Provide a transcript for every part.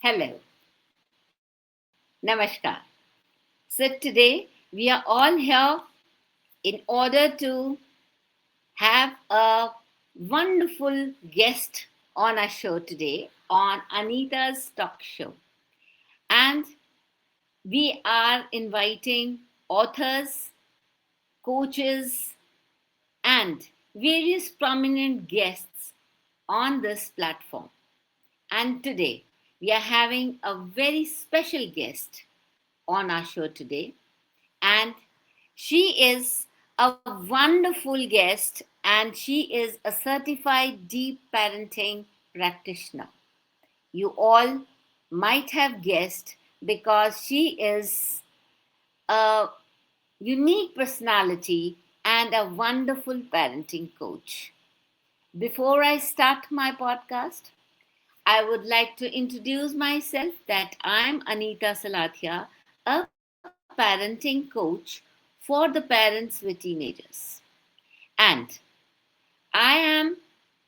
Hello, Namaskar. So today we are all here in order to have a wonderful guest on our show today on Anita's Talk Show. And we are inviting authors, coaches, and various prominent guests on this platform. And today we are having a very special guest on our show today. And she is a wonderful guest and she is a certified deep parenting practitioner. You all might have guessed because she is a unique personality and a wonderful parenting coach. Before I start my podcast, I would like to introduce myself that I'm Anita Salathia, a parenting coach for the parents with teenagers. And I am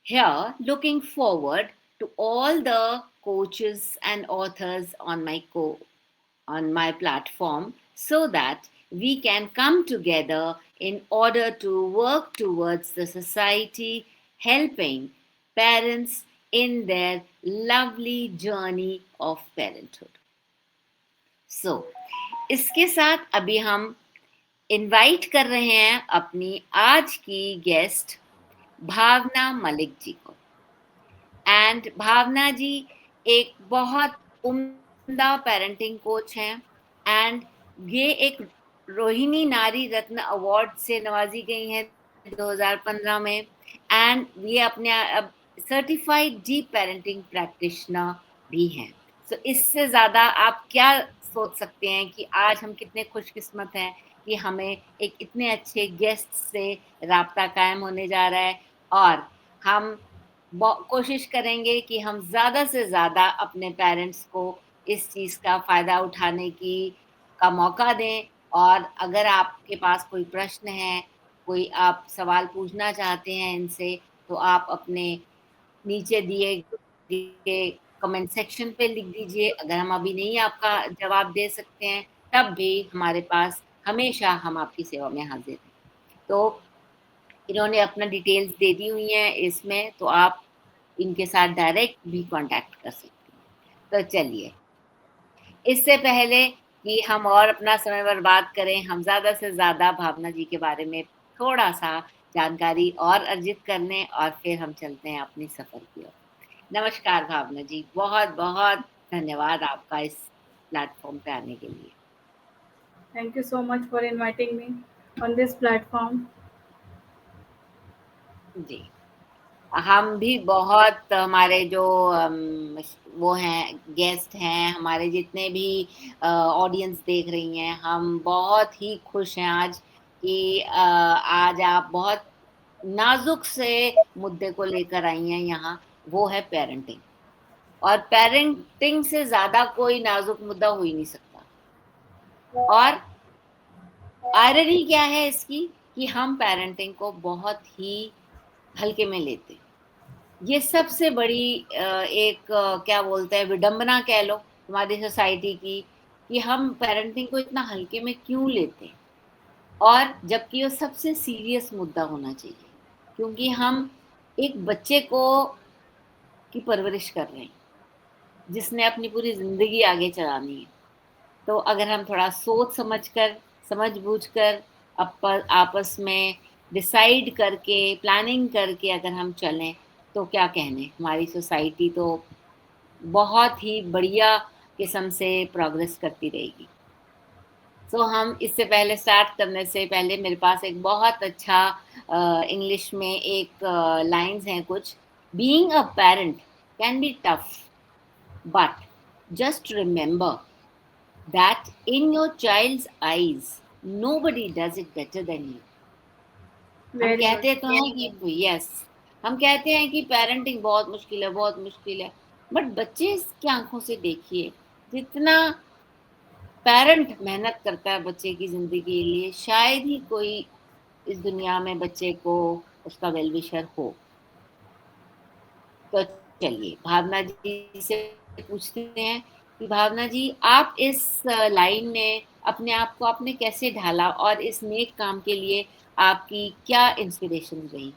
here looking forward to all the coaches and authors on my platform so that we can come together in order to work towards the society helping parents in their lovely journey of parenthood. So, इसके साथ अभी हम invite कर रहे हैं अपनी आज की गेस्ट भावना मलिक जी को। एंड भावना जी एक बहुत उम्दा पेरेंटिंग कोच हैं एंड ये एक रोहिणी नारी रत्न अवार्ड से नवाजी गई हैं 2015 में एंड ये अपने सर्टिफाइड डीप पेरेंटिंग प्रैक्टिशनर भी हैं। सो इससे ज़्यादा आप क्या सोच सकते हैं कि आज हम कितने खुशकिस्मत हैं कि हमें एक इतने अच्छे गेस्ट से राब्ता कायम होने जा रहा है और हम कोशिश करेंगे कि हम ज़्यादा से ज़्यादा अपने पेरेंट्स को इस चीज़ का फ़ायदा उठाने का मौका दें। और अगर आपके पास कोई प्रश्न है, कोई आप सवाल पूछना चाहते हैं इनसे, तो आप अपने नीचे दिए गए कमेंट सेक्शन पे लिख दीजिए। अगर हम अभी नहीं आपका जवाब दे सकते हैं, तब भी हमारे पास हमेशा हम आपकी सेवा में हाज़िर हैं। तो इन्होंने अपना डिटेल्स दे दी हुई हैं इसमें, तो आप इनके साथ डायरेक्ट भी कांटेक्ट कर सकते हैं। तो चलिए, इससे पहले कि हम और अपना समय बर्बाद करें, हम ज़्यादा से ज़्यादा भावना जी के बारे में थोड़ा-सा जानकारी और अर्जित करने और फिर हम चलते हैं अपने सफ़र की ओर। नमस्कार भावना जी, बहुत-बहुत धन्यवाद आपका इस प्लेटफ़ॉर्म पे आने के लिए। Thank you so much for inviting me on this platform. जी। हम भी बहुत हमारे जो वो हैं गेस्ट हैं, हमारे जितने भी ऑडियंस देख रही हैं, हम बहुत ही खुश हैं आज कि आज आप बहुत नाज़ुक से मुद्दे को लेकर आई हैं यहाँ, वो है पेरेंटिंग। और पेरेंटिंग से ज़्यादा कोई नाज़ुक मुद्दा हो ही नहीं सकता। और आयरनी क्या है इसकी कि हम पेरेंटिंग को बहुत ही हल्के में लेते हैं। ये सबसे बड़ी क्या बोलते हैं विडंबना कह लो हमारी सोसाइटी की कि हम पेरेंटिंग को इतना हल्के में क्यों लेते हैं और जबकि वो सबसे सीरियस मुद्दा होना चाहिए क्योंकि हम एक बच्चे को की परवरिश कर रहे हैं जिसने अपनी पूरी ज़िंदगी आगे चलानी है। तो अगर हम थोड़ा सोच समझकर समझ बूझ कर आपस में डिसाइड करके प्लानिंग करके अगर हम चलें तो क्या कहने हमारी सोसाइटी तो बहुत ही बढ़िया किस्म से प्रोग्रेस करती रहेगी। सो हम इससे पहले स्टार्ट करने से पहले मेरे पास एक बहुत अच्छा इंग्लिश में एक लाइंस हैं कुछ being a parent can be tough but just remember that in your child's eyes nobody does it better than you। हम Very good. कहते तो हैं कि यस हम कहते हैं कि पेरेंटिंग बहुत मुश्किल है बट बच्चे की आंखों से देखिए जितना पेरेंट मेहनत करता है बच्चे की जिंदगी के लिए शायद ही कोई इस दुनिया में बच्चे को उसका वेल विशर हो। तो चलिए भावना जी से पूछते हैं कि भावना जी, आप इस लाइन में अपने आप को आपने कैसे ढाला और इस नेक काम के लिए आपकी क्या इंस्पिरेशन रही?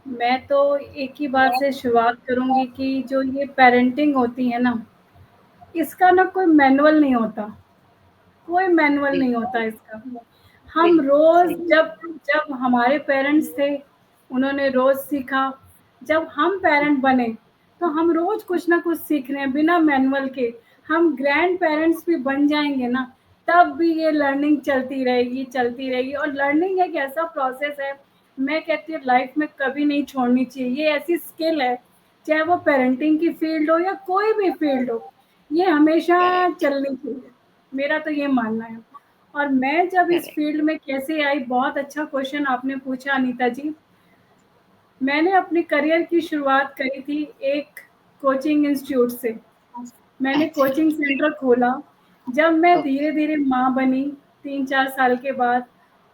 मैं तो एक ही बात से शुरुआत करूँगी कि जो ये पेरेंटिंग होती है ना, इसका ना कोई मैनुअल नहीं होता। कोई मैनुअल नहीं बिल्कुल, होता इसका। हम बिल्कुल रोज़ सही। जब जब हमारे पेरेंट्स थे, उन्होंने रोज़ सीखा। जब हम पेरेंट बने, तो हम रोज़ कुछ ना कुछ सीख रहे हैं बिना मैनुअल के। हम ग्रैंड पेरेंट्स भी बन जाएँगे ना, तब भी ये लर्निंग चलती रहेगी और लर्निंग एक ऐसा प्रोसेस है, मैं कहती हूँ लाइफ़ में कभी नहीं छोड़नी चाहिए। ये ऐसी स्किल है, चाहे वो पेरेंटिंग की फ़ील्ड हो या कोई भी फ़ील्ड हो, ये हमेशा करेक्ट, चलनी चाहिए। मेरा तो ये मानना है। और मैं जब इस करेक्ट। फ़ील्ड में कैसे आई, बहुत अच्छा क्वेश्चन आपने पूछा अनीता जी। मैंने अपने करियर की शुरुआत करी थी एक कोचिंग इंस्टीट्यूट से। मैंने अच्छा, कोचिंग सेंटर खोला। जब मैं ओके, धीरे-धीरे माँ बनी 3-4 साल के बाद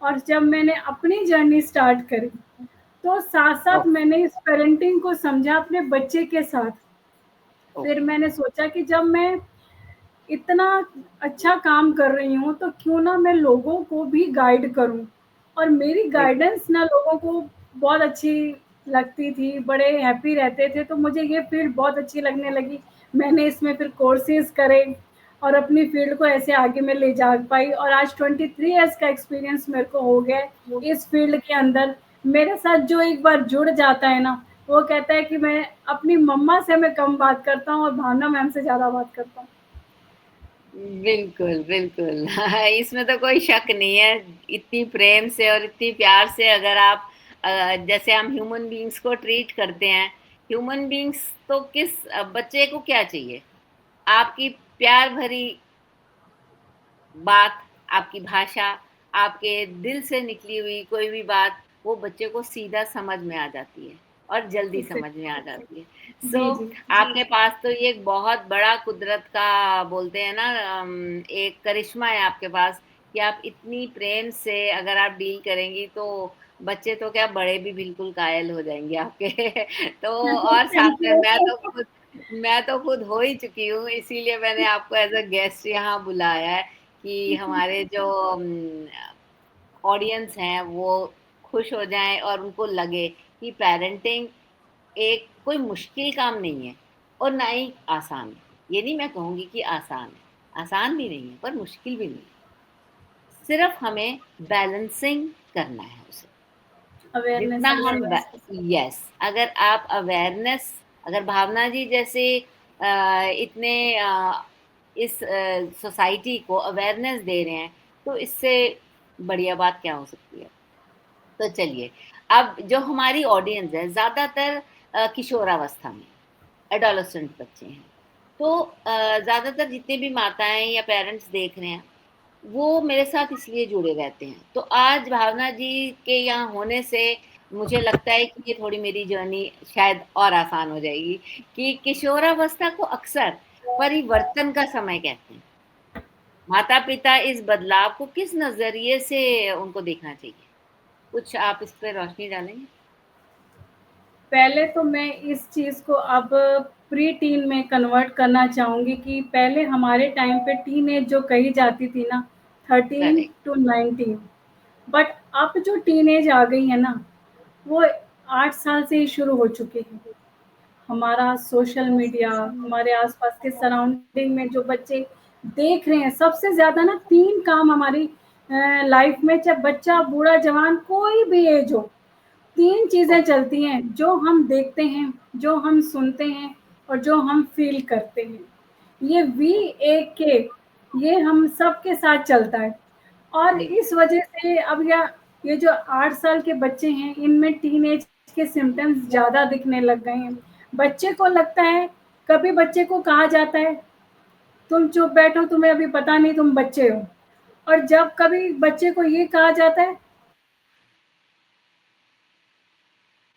और जब मैंने अपनी जर्नी स्टार्ट करी, तो साथ-साथ ओके, मैंने इस पेरेंटिंग को समझा अपने बच्चे के साथ। फिर ओके, मैंने सोचा कि जब मैं इतना अच्छा काम कर रही हूँ, तो क्यों ना मैं लोगों को भी गाइड करूँ। और मेरी बिल्कुल, गाइडेंस ना लोगों को बहुत अच्छी लगती थी, बड़े हैप्पी रहते थे, तो मुझे ये फ़ील्ड बहुत अच्छी लगने लगी। मैंने इसमें फिर कोर्सेज़ करे और अपनी फ़ील्ड को ऐसे आगे मैं ले जा पाई और आज 23 इयर्स का एक्सपीरियंस मेरे को हो गया है इस फ़ील्ड के अंदर। मेरे साथ जो एक बार जुड़ जाता है ना, वो कहता है कि मैं अपनी मम्मा से मैं कम बात करता हूँ और भावना मैम से ज़्यादा बात करता हूँ। बिल्कुल, बिल्कुल। इसमें तो कोई शक नहीं है। इतनी प्रेम से और इतनी प्यार से अगर आप जैसे हम ह्यूमन बीइंग्स को ट्रीट करते हैं, ह्यूमन बीइंग्स तो किस बच्चे को क्या चाहिए? आपकी प्यार भरी बात, आपकी भाषा, आपके दिल से निकली हुई कोई भी बात, वो बच्चे को सीधा समझ में आ जाती है और जल्दी समझ में आ एग्ज़ैक्टली। जाती है। सो जी, जी। आपके पास तो ये एक बहुत बड़ा कुदरत का बोलते हैं ना एक करिश्मा है आपके पास कि आप इतनी प्रेम से अगर आप डील करेंगी तो बच्चे तो क्या बड़े भी बिल्कुल कायल हो जाएँगे आपके। तो और साथ थैंक में यू। मैं तो खुद हो ही चुकी हूँ, इसीलिए मैंने आपको एज़ अ गेस्ट यहाँ बुलाया है। कि हमारे जो ऑडियंस हैं वो खुश हो जाएँ और उनको लगे कि पेरेंटिंग एक कोई मुश्किल काम नहीं है और ना ही आसान है। ये नहीं मैं कहूँगी कि आसान है, आसान भी नहीं है पर मुश्किल भी नहीं है। सिर्फ हमें बैलेंसिंग करना है उसे। अवेयरनेस जितना की हम ज़रूरत है। यस, अगर आप अवेयरनेस अगर भावना जी जैसे इतने इस सोसाइटी को अवेयरनेस दे रहे हैं तो इससे बढ़िया बात क्या हो सकती है। तो चलिए, अब जो हमारी ऑडियंस है ज्यादातर किशोरावस्था में एडोलसेंट बच्चे हैं। तो ज्यादातर जितने भी माताएं या पेरेंट्स देख रहे हैं वो मेरे साथ इसलिए जुड़े रहते हैं। तो आज भावना जी के यहाँ होने से मुझे लगता है कि ये थोड़ी मेरी जर्नी शायद और आसान हो जाएगी कि किशोरावस्था को अक्सर परिवर्तन का समय कहते हैं। माता-पिता इस बदलाव को किस नज़रिए से उनको देखना चाहिए? कुछ आप इस पे रोशनी डालेंगे? पहले तो मैं इस चीज़ को अब प्री टीन में कन्वर्ट करना चाहूँगी कि पहले हमारे टाइम पे टीनेज जो कही जाती थी ना, 13 करेक्ट, टू 19, बट अब जो टीनेज आ गई है ना, वो 8 साल से ही शुरू हो चुकी है। हमारा सोशल मीडिया, हमारे आस-पास के सराउंडिंग में जो बच्चे देख रहे हैं, सबसे ज़्यादा ना 3 काम हमारी लाइफ़ में, चाहे बच्चा, बूढ़ा, जवान, कोई भी एज हो, 3 चीज़ें ओके, चलती हैं, जो हम देखते हैं, जो हम सुनते हैं और जो हम फ़ील करते हैं। ये VAK, ये हम सबके साथ चलता है और बिल्कुल, इस वजह से अब ये जो 8 साल के बच्चे हैं, इनमें टीनेज के सिम्पटम्स ज़्यादा दिखने लग गए हैं। बच्चे को लगता है, कभी बच्चे को कहा जाता है, "तुम चुप बैठो, तुम्हें अभी पता नहीं, तुम बच्चे हो।" और जब कभी बच्चे को ये कहा जाता है,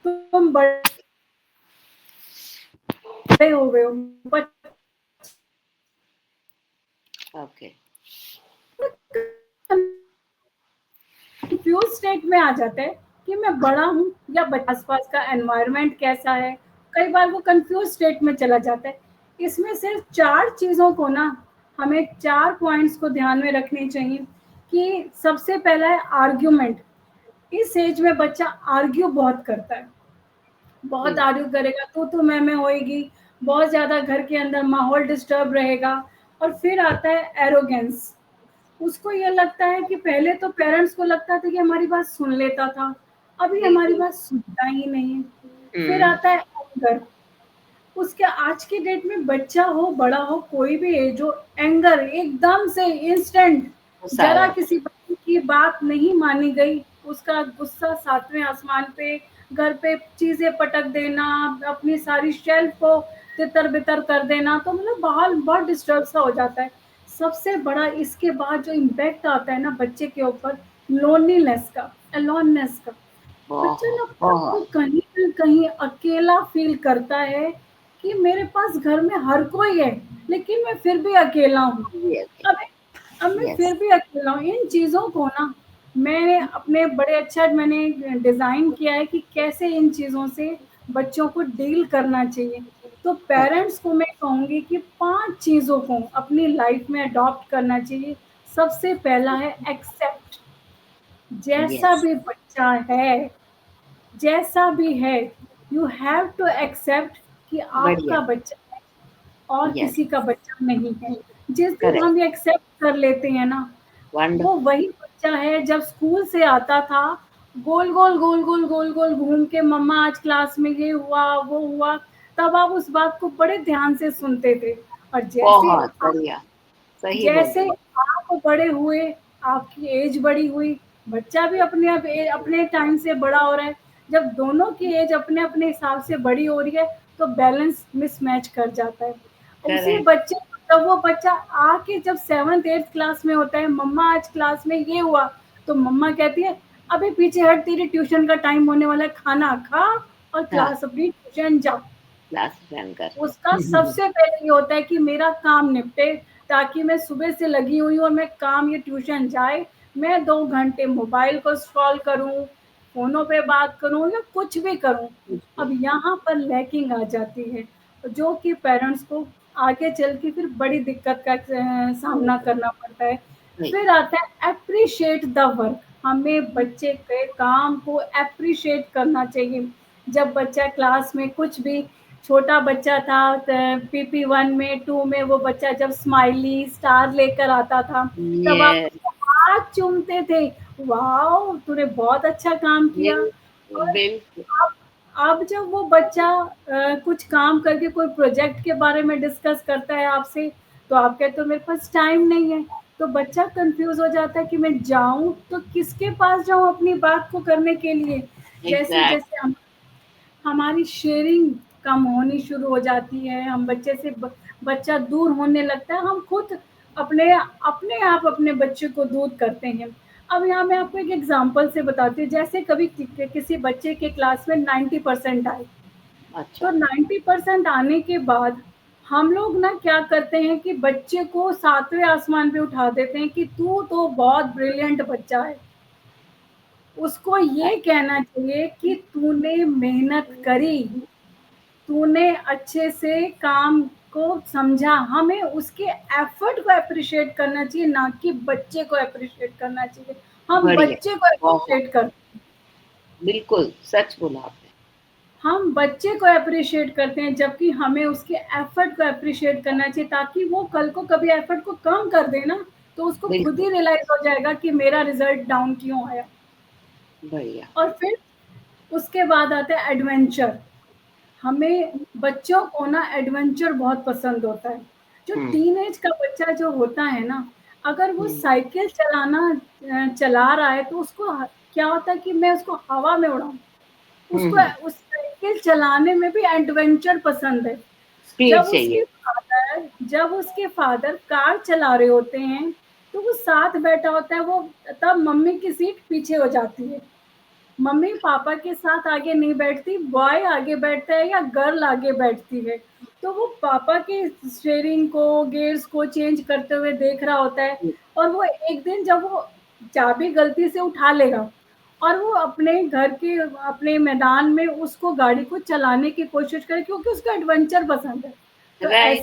"तुम बड़े हो गए हो।" बच्चा ओके, कंफ्यूज स्टेट में आ जाता है कि मैं बड़ा हूँ या आसपास का एनवायरनमेंट कैसा है, कई बार वो कंफ्यूज स्टेट में चला जाता है। इसमें सिर्फ 4 चीज़ों को ना हमें 4 पॉइंट्स को ध्यान में रखने चाहिए कि सबसे पहला है आर्ग्यूमेंट। इस एज में बच्चा आर्ग्यू बहुत करता है, बहुत बिल्कुल। आर्ग्यू करेगा, तू मैं होएगी, बहुत ज़्यादा घर के अंदर माहौल डिस्टर्ब रहेगा। और फिर आता है एरोगेंस। उसको ये लगता है कि पहले तो पेरेंट्स को लगता था कि हमारी बात सुन लेता था, अभी हमारी बिल्कुल। बात सुनता ही नहीं है। फिर हम्म। आता है एंगर। उसके आज के डेट में बच्चा हो बड़ा हो कोई भी एज हो, एंगर एकदम से इंस्टेंट, गुस्सा आ जरा जाता किसी बच्चे की बात नहीं मानी गई, उसका गुस्सा सातवें आसमान पे, घर पे चीजें पटक देना, अपनी सारी शेल्फ को तितर बितर कर देना, तो मतलब बाहर बहुत डिस्टर्ब सा हो जाता है। सबसे बड़ा इसके बाद जो इम्पैक्ट आता है ना बच्चे के ऊपर, लोनलीनेस का, अलोननेस का। बच्चा बहुत ना खुद को बहुत। कहीं न कहीं अकेला फ़ील करता है कि मेरे पास घर में हर कोई है, लेकिन मैं फिर भी अकेला हूँ। अब अब मैं यस। फिर भी अकेला हूँ। इन चीज़ों को ना मैंने अपने बड़े अच्छा मैंने डिज़ाइन किया है कि कैसे इन चीज़ों से बच्चों को डील करना चाहिए। तो पेरेंट्स को मैं कहूँगी कि 5 चीज़ों को अपनी लाइफ़ में अडॉप्ट करना चाहिए। सबसे पहला है एक्सेप्ट। जैसा यस। भी बच्चा है, जैसा भी है, यू हैव टू एक्सेप्ट कि आपका बढ़िया। बच्चा है और यस। किसी का बच्चा नहीं है। जिस दिन करेक्ट। हम ये एक्सेप्ट कर लेते हैं ना, वो वंडरफुल। वही बच्चा है जब स्कूल से आता था, गोल-गोल घूम के मम्मा आज क्लास में ये हुआ, वो हुआ, तब आप उस बात को बड़े ध्यान से सुनते थे। और बहुत बढ़िया। सही बोल जैसे रही आप बड़े हुए, आपकी एज बड़ी हुई, बच्चा भी अपने टाइम से बड़ा हो रहा है। जब दोनों की एज अपने-अपने हिसाब से बड़ी हो रही है, तो बैलेंस मिसमैच कर जाता है। उसी करेक्ट। बच्चे को जब वो बच्चा आके जब 7th-8th क्लास में होता है, मम्मा आज क्लास में ये हुआ, तो मम्मा कहती है, "अबे पीछे हट, तेरी ट्यूशन का टाइम होने वाला है, खाना खा और हाँ, क्लास अपनी ट्यूशन जा।" क्लास ज्वाइन कर। उसका सबसे पहले ये होता है कि मेरा काम निपटे, ताकि मैं सुबह से लगी हुई हूँ और मैं काम ये ट्यूशन जाए, मैं 2 घंटे मोबाइल को स्क्रॉल करूँ, फ़ोनों पे बात करूँ या कुछ भी करूँ। अब यहाँ पर लैकिंग आ जाती है, जो कि पेरेंट्स को आगे चल के फिर बड़ी दिक्कत का सामना करना पड़ता है। नहीं। फिर आता है एप्रिशिएट द वर्क। हमें बच्चे के काम को एप्रिशिएट करना चाहिए। जब बच्चा क्लास में कुछ भी, छोटा बच्चा था पीपी 1 में 2 में, वो बच्चा जब स्माइली स्टार लेकर आता था, तब आप ये उसके हाथ चूमते थे, वाओ तूने बहुत अच्छा काम ये किया। और बिल्कुल। अब अब जब वो बच्चा कुछ काम करके कोई प्रोजेक्ट के बारे में डिस्कस करता है आपसे, तो आप कहते हो मेरे पास टाइम नहीं है। तो बच्चा कंफ्यूज हो जाता है कि मैं जाऊं तो किसके पास जाऊं अपनी बात को करने के लिए। जैसे एग्जैक्ट। जैसे हम हमारी शेयरिंग कम होनी शुरू हो जाती है, हम बच्चे से बच्चा दूर होने लगता है, हम खुद अपने अपने आप अपने बच्चे को दूर करते हैं। अब यहाँ मैं आपको एक एग्जांपल से बताती हूँ, जैसे कभी किसी बच्चे के क्लास में 90% आए, अच्छा। तो 90% आने के बाद हम लोग ना क्या करते हैं कि बच्चे को सातवें आसमान पे उठा देते हैं कि तू तो बहुत ब्रिलियंट बच्चा है। उसको ये कहना चाहिए कि तूने मेहनत करी, तूने अच्छे से काम को समझा। हमें उसके एफर्ट को एप्रिशिएट करना चाहिए, ना कि बच्चे को एप्रिशिएट करना चाहिए। हम बढ़िया। बच्चे को बहुत। एप्रिशिएट करते हैं, बिल्कुल सच बोला आपने। हम बच्चे को एप्रिशिएट करते हैं, जबकि हमें उसके एफर्ट को एप्रिशिएट करना चाहिए, ताकि वो कल को कभी एफर्ट को कम कर दे ना, तो उसको खुद बिल्कुल। ही रियलाइज हो जाएगा कि मेरा रिजल्ट डाउन क्यों आया। बढ़िया। और फिर उसके बाद आता है एडवेंचर। हमें बच्चों को ना एडवेंचर बहुत पसंद होता है। जो हम्म। टीनेज का बच्चा जो होता है ना, अगर वो हम्म। साइकिल चलाना चला रहा है, तो उसको क्या होता है कि मैं उसको हवा में उड़ाऊँ। उसको हम्म। उस साइकिल चलाने में भी एडवेंचर पसंद है। स्पीड चाहिए। जब उसके फादर कार चला रहे होते हैं, तो वो साथ बैठा होता है, वो तब मम्मी की सीट पीछे हो जाती है। मम्मी पापा के साथ आगे नहीं बैठती, बॉय आगे बैठता है या गर्ल आगे बैठती है। तो वो पापा के स्टीयरिंग को, गियर्स को चेंज करते हुए देख रहा होता है। और वो एक दिन जब वो चाबी गलती से उठा लेगा, और वो अपने घर के अपने मैदान में उसको गाड़ी को चलाने की कोशिश करे, क्योंकि उसको एडवेंचर पसंद है। तो राइट।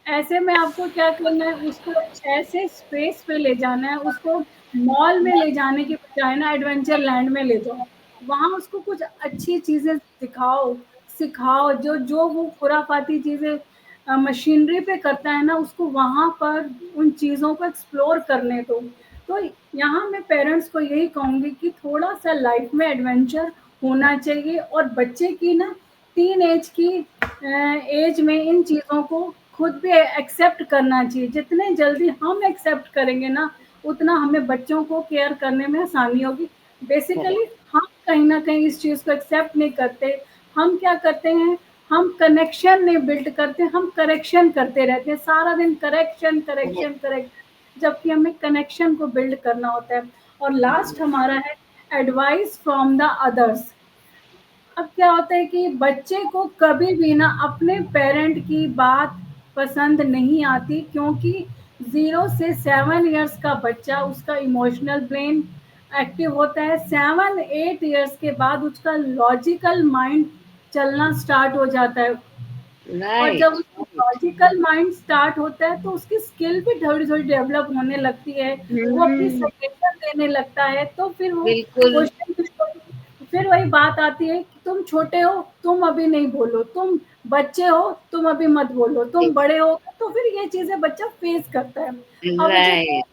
ऐसे में आपको क्या करना है, उसको ऐसे स्पेस पे ले जाना है, उसको मॉल में ले जाने की बजाय ना एडवेंचर लैंड में ले जाओ। वहाँ उसको कुछ अच्छी चीज़ें दिखाओ, सिखाओ, जो जो वो खुराफाती चीज़ें मशीनरी पे करता है ना, उसको वहाँ पर उन चीज़ों को एक्सप्लोर करने दो। तो यहाँ मैं पेरेंट्स को यही कहूँगी कि थोड़ा-सा लाइफ में एडवेंचर होना चाहिए, और बच्चे की ना टीन एज की एज में इन चीज़ों को खुद भी एक्सेप्ट करना चाहिए। जितने जल्दी हम एक्सेप्ट करेंगे ना, उतना हमें बच्चों को केयर करने में आसानी होगी। बेसिकली हम कहीं न कहीं इस चीज़ को एक्सेप्ट नहीं करते। हम क्या करते हैं, हम कनेक्शन नहीं बिल्ड करते, हम करेक्शन करते रहते हैं। सारा दिन करेक्शन, करेक्शन, करेक्शन, जबकि हमें कनेक्शन को बिल्ड करना होता है। और लास्ट हमारा है एडवाइस फ्रॉम द अदर्स। अब क्या होता है कि बच्चे को कभी भी ना अपने पेरेंट की बात पसंद नहीं आती, क्योंकि 0 से 7 इयर्स का बच्चा, उसका इमोशनल ब्रेन एक्टिव होता है। 7-8 इयर्स के बाद उसका लॉजिकल माइंड चलना स्टार्ट हो जाता है। और जब राइट। उसका लॉजिकल माइंड स्टार्ट होता है, तो उसकी स्किल भी थोड़ी-थोड़ी डेवलप होने लगती है। वो अपनी हम्म। सजेशन देने लगता है, तो फिर वो बिल्कुल। क्वेश्चन फिर वही बात आती है कि तुम छोटे हो, तुम अभी नहीं बोलो, तुम बच्चे हो, तुम अभी मत बोलो, तुम बड़े हो। तो फिर ये चीज़ें बच्चा फेस करता है। अब राइट।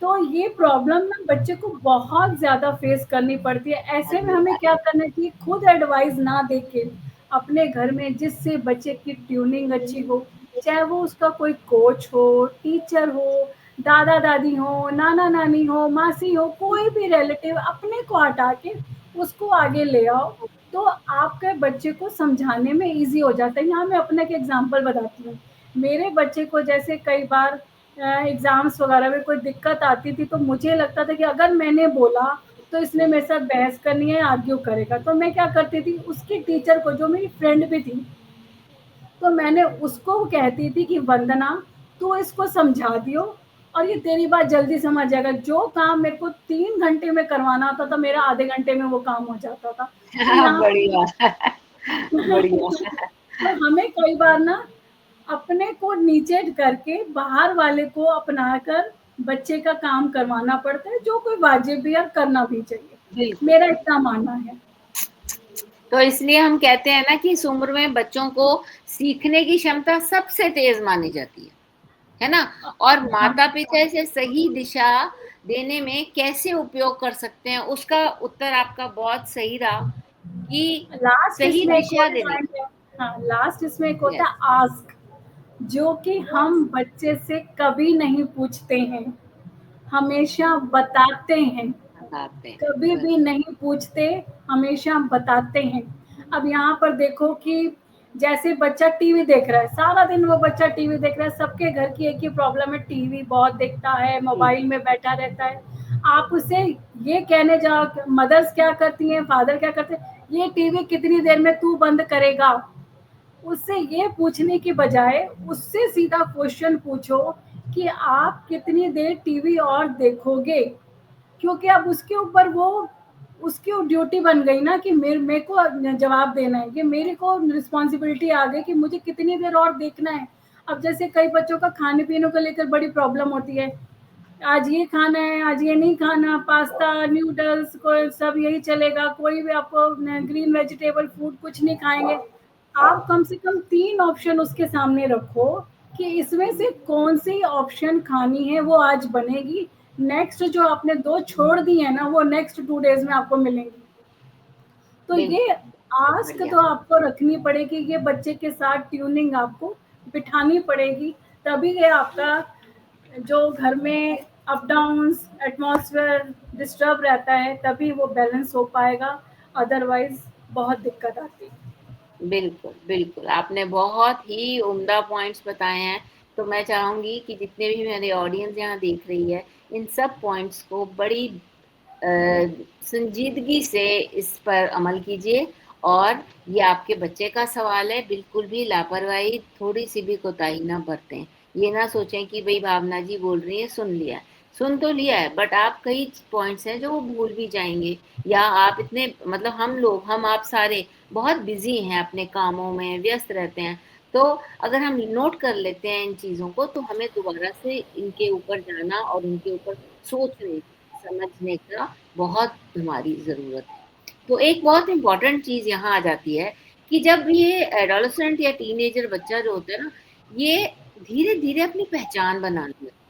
तो ये प्रॉब्लम ना बच्चे को बहुत ज़्यादा फेस करनी पड़ती है। ऐसे में हमें क्या करना चाहिए, खुद एडवाइस ना देके अपने घर में जिससे बच्चे की ट्यूनिंग अच्छी हो, चाहे वो उसका कोई कोच हो, टीचर हो, दादा-दादी हो, नाना-नानी हो, मासी हो, कोई भी रिलेटिव अपने को हटा के उसको आगे ले आओ, तो आपके बच्चे को समझाने में ईज़ी हो जाता है। यहाँ मैं अपना एक एग्ज़ाम्पल बताती हूँ। मेरे बच्चे को जैसे कई बार एग्ज़ाम्स वगैरह में कोई दिक्कत आती थी, तो मुझे लगता था कि अगर मैंने बोला, तो इसने मेरे साथ बहस करनी है, आर्ग्यू करेगा। तो मैं क्या करती थी, उसकी टीचर को, जो मेरी फ्रेंड भी थी, तो मैंने उसको कहती थी कि वंदना, तू इसको समझा दियो और ये तेरी बात जल्दी समझ जाएगा। जो काम मेरे को 3 घंटे में करवाना होता था, मेरा आधे घंटे में वो काम हो जाता था। तो यहाँ बढ़िया। बढ़िया। तो हमें कई बार ना अपने को नीचे करके बाहर वाले को अपनाकर बच्चे का काम करवाना पड़ता है, जो कोई वाजिब भी है और करना भी चाहिए। बिल्कुल। मेरा इतना मानना है। तो इसलिए हम कहते हैं ना कि इस उम्र में बच्चों को सीखने की क्षमता सबसे तेज मानी जाती है ना? और हाँ, माता पिता इसे सही दिशा देने में कैसे उपयोग कर सकते हैं, उसका उत्तर आपका बहुत सही रहा कि लास्ट सही इसमें एक दिशा और देने पॉइंट है। हाँ, लास्ट इसमें एक की। होता है आस्क, जो कि हम बच्चे से कभी नहीं पूछते हैं, हमेशा बताते हैं। बताते हैं। कभी भी नहीं पूछते, हमेशा बताते हैं। अब यहाँ पर देखो कि जैसे बच्चा टीवी देख रहा है, सारा दिन वो बच्चा टीवी देख रहा है, सबके घर की एक ही प्रॉब्लम है, टीवी बहुत देखता है, मोबाइल में बैठा रहता है। आप उसे ये कहने जाओ, मदर्स क्या करती हैं, फादर क्या करते हैं, ये टीवी कितनी देर में तू बंद करेगा? उससे ये पूछने की बजाय उससे सीधा क्वेश्चन पूछो कि आप कितनी देर टीवी और देखोगे? क्योंकि अब उसके ऊपर वो उसकी ड्यूटी बन गई ना कि मेरे को जवाब देना है, ये मेरे को रिस्पॉन्सिबिलिटी आ गई कि मुझे कितनी देर और देखना है। अब जैसे कई बच्चों का खाने पीने को लेकर बड़ी प्रॉब्लम होती है, आज ये खाना है, आज ये नहीं खाना, पास्ता, नूडल्स को सब यही चलेगा, कोई भी आपको ग्रीन वेजिटेबल फूड कुछ नहीं खाएंगे। आप कम से कम 3 ऑप्शन उसके सामने रखो कि इसमें से कौन-सी ऑप्शन खानी है, वो आज बनेगी। नेक्स्ट जो आपने 2 छोड़ दी है ना, वो नेक्स्ट 2 डेज़ में आपको मिलेंगी। तो ये बिल्कुल। आस्क बढ़िया। तो आपको रखनी पड़ेगी, ये बच्चे के साथ ट्यूनिंग आपको बिठानी पड़ेगी, तभी ये आपका जो घर में अप डाउन्स, एटमॉस्फेयर डिस्टर्ब रहता है, तभी वो बैलेंस हो पाएगा, अदरवाइज़ बहुत दिक्कत आती है। बिल्कुल, बिल्कुल। आपने बहुत ही उम्दा पॉइंट्स बताए हैं। तो मैं चाहूँगी कि जितने भी मेरे ऑडियंस यहाँ देख रही है, इन सब पॉइंट्स को बड़ी अ, संजीदगी से इस पर अमल कीजिए। और ये आपके बच्चे का सवाल है, बिल्कुल भी लापरवाही, थोड़ी-सी भी कोताही ना बरतें। ये ना सोचें कि भई भावना जी बोल रही हैं, सुन लिया। सुन तो लिया है, बट आप कई पॉइंट्स हैं जो वो भूल भी जाएंगे, या आप इतने मतलब हम आप सारे बहुत बिजी हैं, अपने कामों में व्यस्त रहते हैं। तो अगर हम नोट कर लेते हैं इन चीजों को, तो हमें दोबारा से इनके ऊपर जाना और इनके ऊपर सोचने समझने का बहुत हमारी जरूरत है। तो एक बहुत इंपॉर्टेंट चीज यहाँ आ जाती है कि जब ये एडोलसेंट या टीनेजर बच्चा जो होता है ना, ये धीरे धीरे अपनी पहचान बनाने लगता है,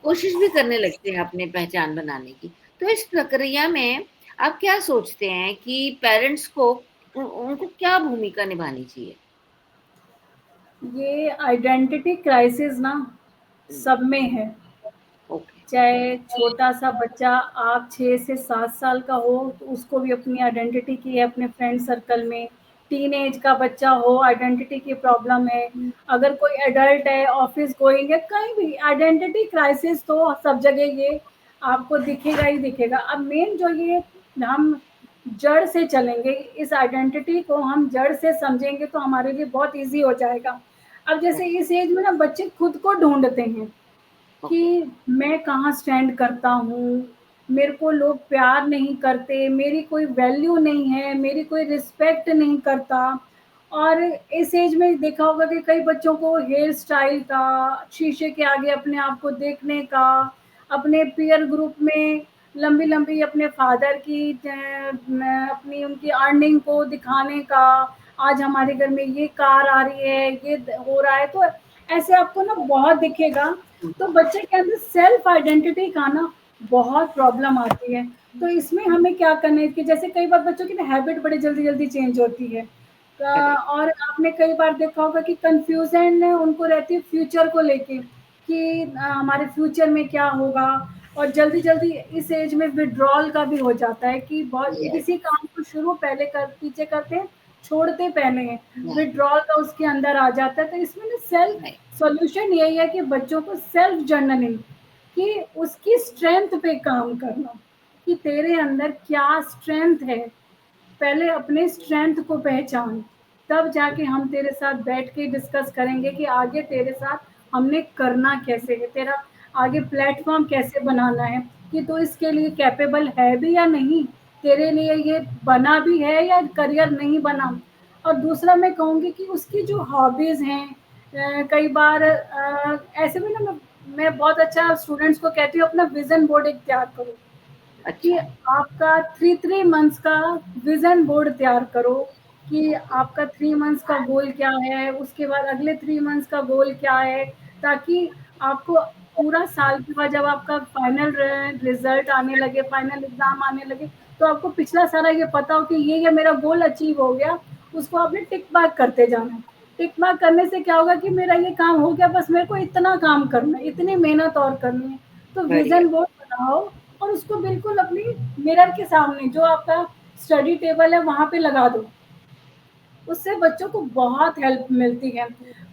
कोशिश भी करने लगते हैं अपने पहचान बनाने की। तो इस प्रक्रिया में आप क्या सोचते हैं कि पेरेंट्स को उनको क्या भूमिका निभानी चाहिए? ये आइडेंटिटी क्राइसिस ना सब में है। ओके। चाहे छोटा सा बच्चा, आप 6 से 7 साल का हो तो उसको भी अपनी आइडेंटिटी की है अपने फ्रेंड सर्कल में। टीन एज का बच्चा हो, आइडेंटिटी की प्रॉब्लम है। अगर कोई एडल्ट है, ऑफिस गोइंग है, कहीं भी आइडेंटिटी क्राइसिस तो सब जगह ये आपको दिखेगा ही दिखेगा। अब मेन जो ये हम जड़ से चलेंगे, इस आइडेंटिटी को हम जड़ से समझेंगे तो हमारे लिए बहुत ईज़ी हो जाएगा। अब जैसे इस एज में ना बच्चे खुद को ढूँढते हैं ओके। कि मैं कहाँ स्टैंड करता हूँ, मेरे को लोग प्यार नहीं करते, मेरी कोई वैल्यू नहीं है, मेरी कोई रिस्पेक्ट नहीं करता। और इस एज में देखा होगा कि कई बच्चों को हेयर स्टाइल का, शीशे के आगे अपने आप को देखने का, अपने पीयर ग्रुप में लंबी-लंबी अपने फादर की अपनी उनकी अर्निंग को दिखाने का, आज हमारे घर में ये कार आ रही है, ये हो रहा है, तो ऐसे आपको ना बहुत दिखेगा। तो बच्चे के अंदर सेल्फ आइडेंटिटी का ना बहुत प्रॉब्लम आती है। तो इसमें हमें क्या करना है कि जैसे कई बार बच्चों की ना हैबिट बड़ी जल्दी-जल्दी चेंज होती है। करेक्ट। और आपने कई बार देखा होगा कि कन्फ्यूज़न उनको रहती है फ्यूचर को लेके कि हमारे फ्यूचर में क्या होगा। और जल्दी-जल्दी इस एज में विथड्रॉल का भी हो जाता है कि बहुत यस। किसी काम को शुरू पहले कर पीछे करते हैं, छोड़ते पहले हैं। राइट। विथड्रॉल का उसके अंदर आ जाता है। तो इसमें ना सेल्फ राइट। सॉल्यूशन यही है कि बच्चों को सेल्फ जर्नलिंग कि उसकी स्ट्रेंथ पे काम करना, कि तेरे अंदर क्या स्ट्रेंथ है। पहले अपने स्ट्रेंथ को पहचान, तब जाके हम तेरे साथ बैठ के डिस्कस करेंगे कि आगे तेरे साथ हमने करना कैसे है, तेरा आगे प्लेटफॉर्म कैसे बनाना है, कि तू इसके लिए कैपेबल है भी या नहीं, तेरे लिए ये बना भी है या करियर नहीं बना। और दूसरा मैं कहूँगी कि उसकी जो हॉबीज़ हैं, कई बार ऐसे में ना मैं बहुत अच्छा स्टूडेंट्स को कहती हूँ अपना विज़न बोर्ड एक तैयार करो। कि अच्छा। आपका 3 मंथ्स का विज़न बोर्ड तैयार करो कि आपका 3 मंथ्स का गोल क्या है, उसके बाद अगले 3 मंथ्स का गोल क्या है, ताकि आपको पूरा साल के बाद जब आपका फाइनल रिज़ल्ट आने लगे, फाइनल एग्ज़ाम आने लगे, तो आपको पिछला सारा ये पता हो कि ये मेरा गोल अचीव हो गया, उसको आपने टिक मार्क करते जाना है। टिक मार्क करने से क्या होगा कि मेरा ये काम हो गया, बस मेरे को इतना काम करना है, इतनी मेहनत और करनी है। तो बढ़िया। विज़न बोर्ड बनाओ और उसको बिल्कुल अपनी मिरर के सामने जो आपका स्टडी टेबल है वहाँ पे लगा दो। उससे बच्चों को बहुत हेल्प मिलती है।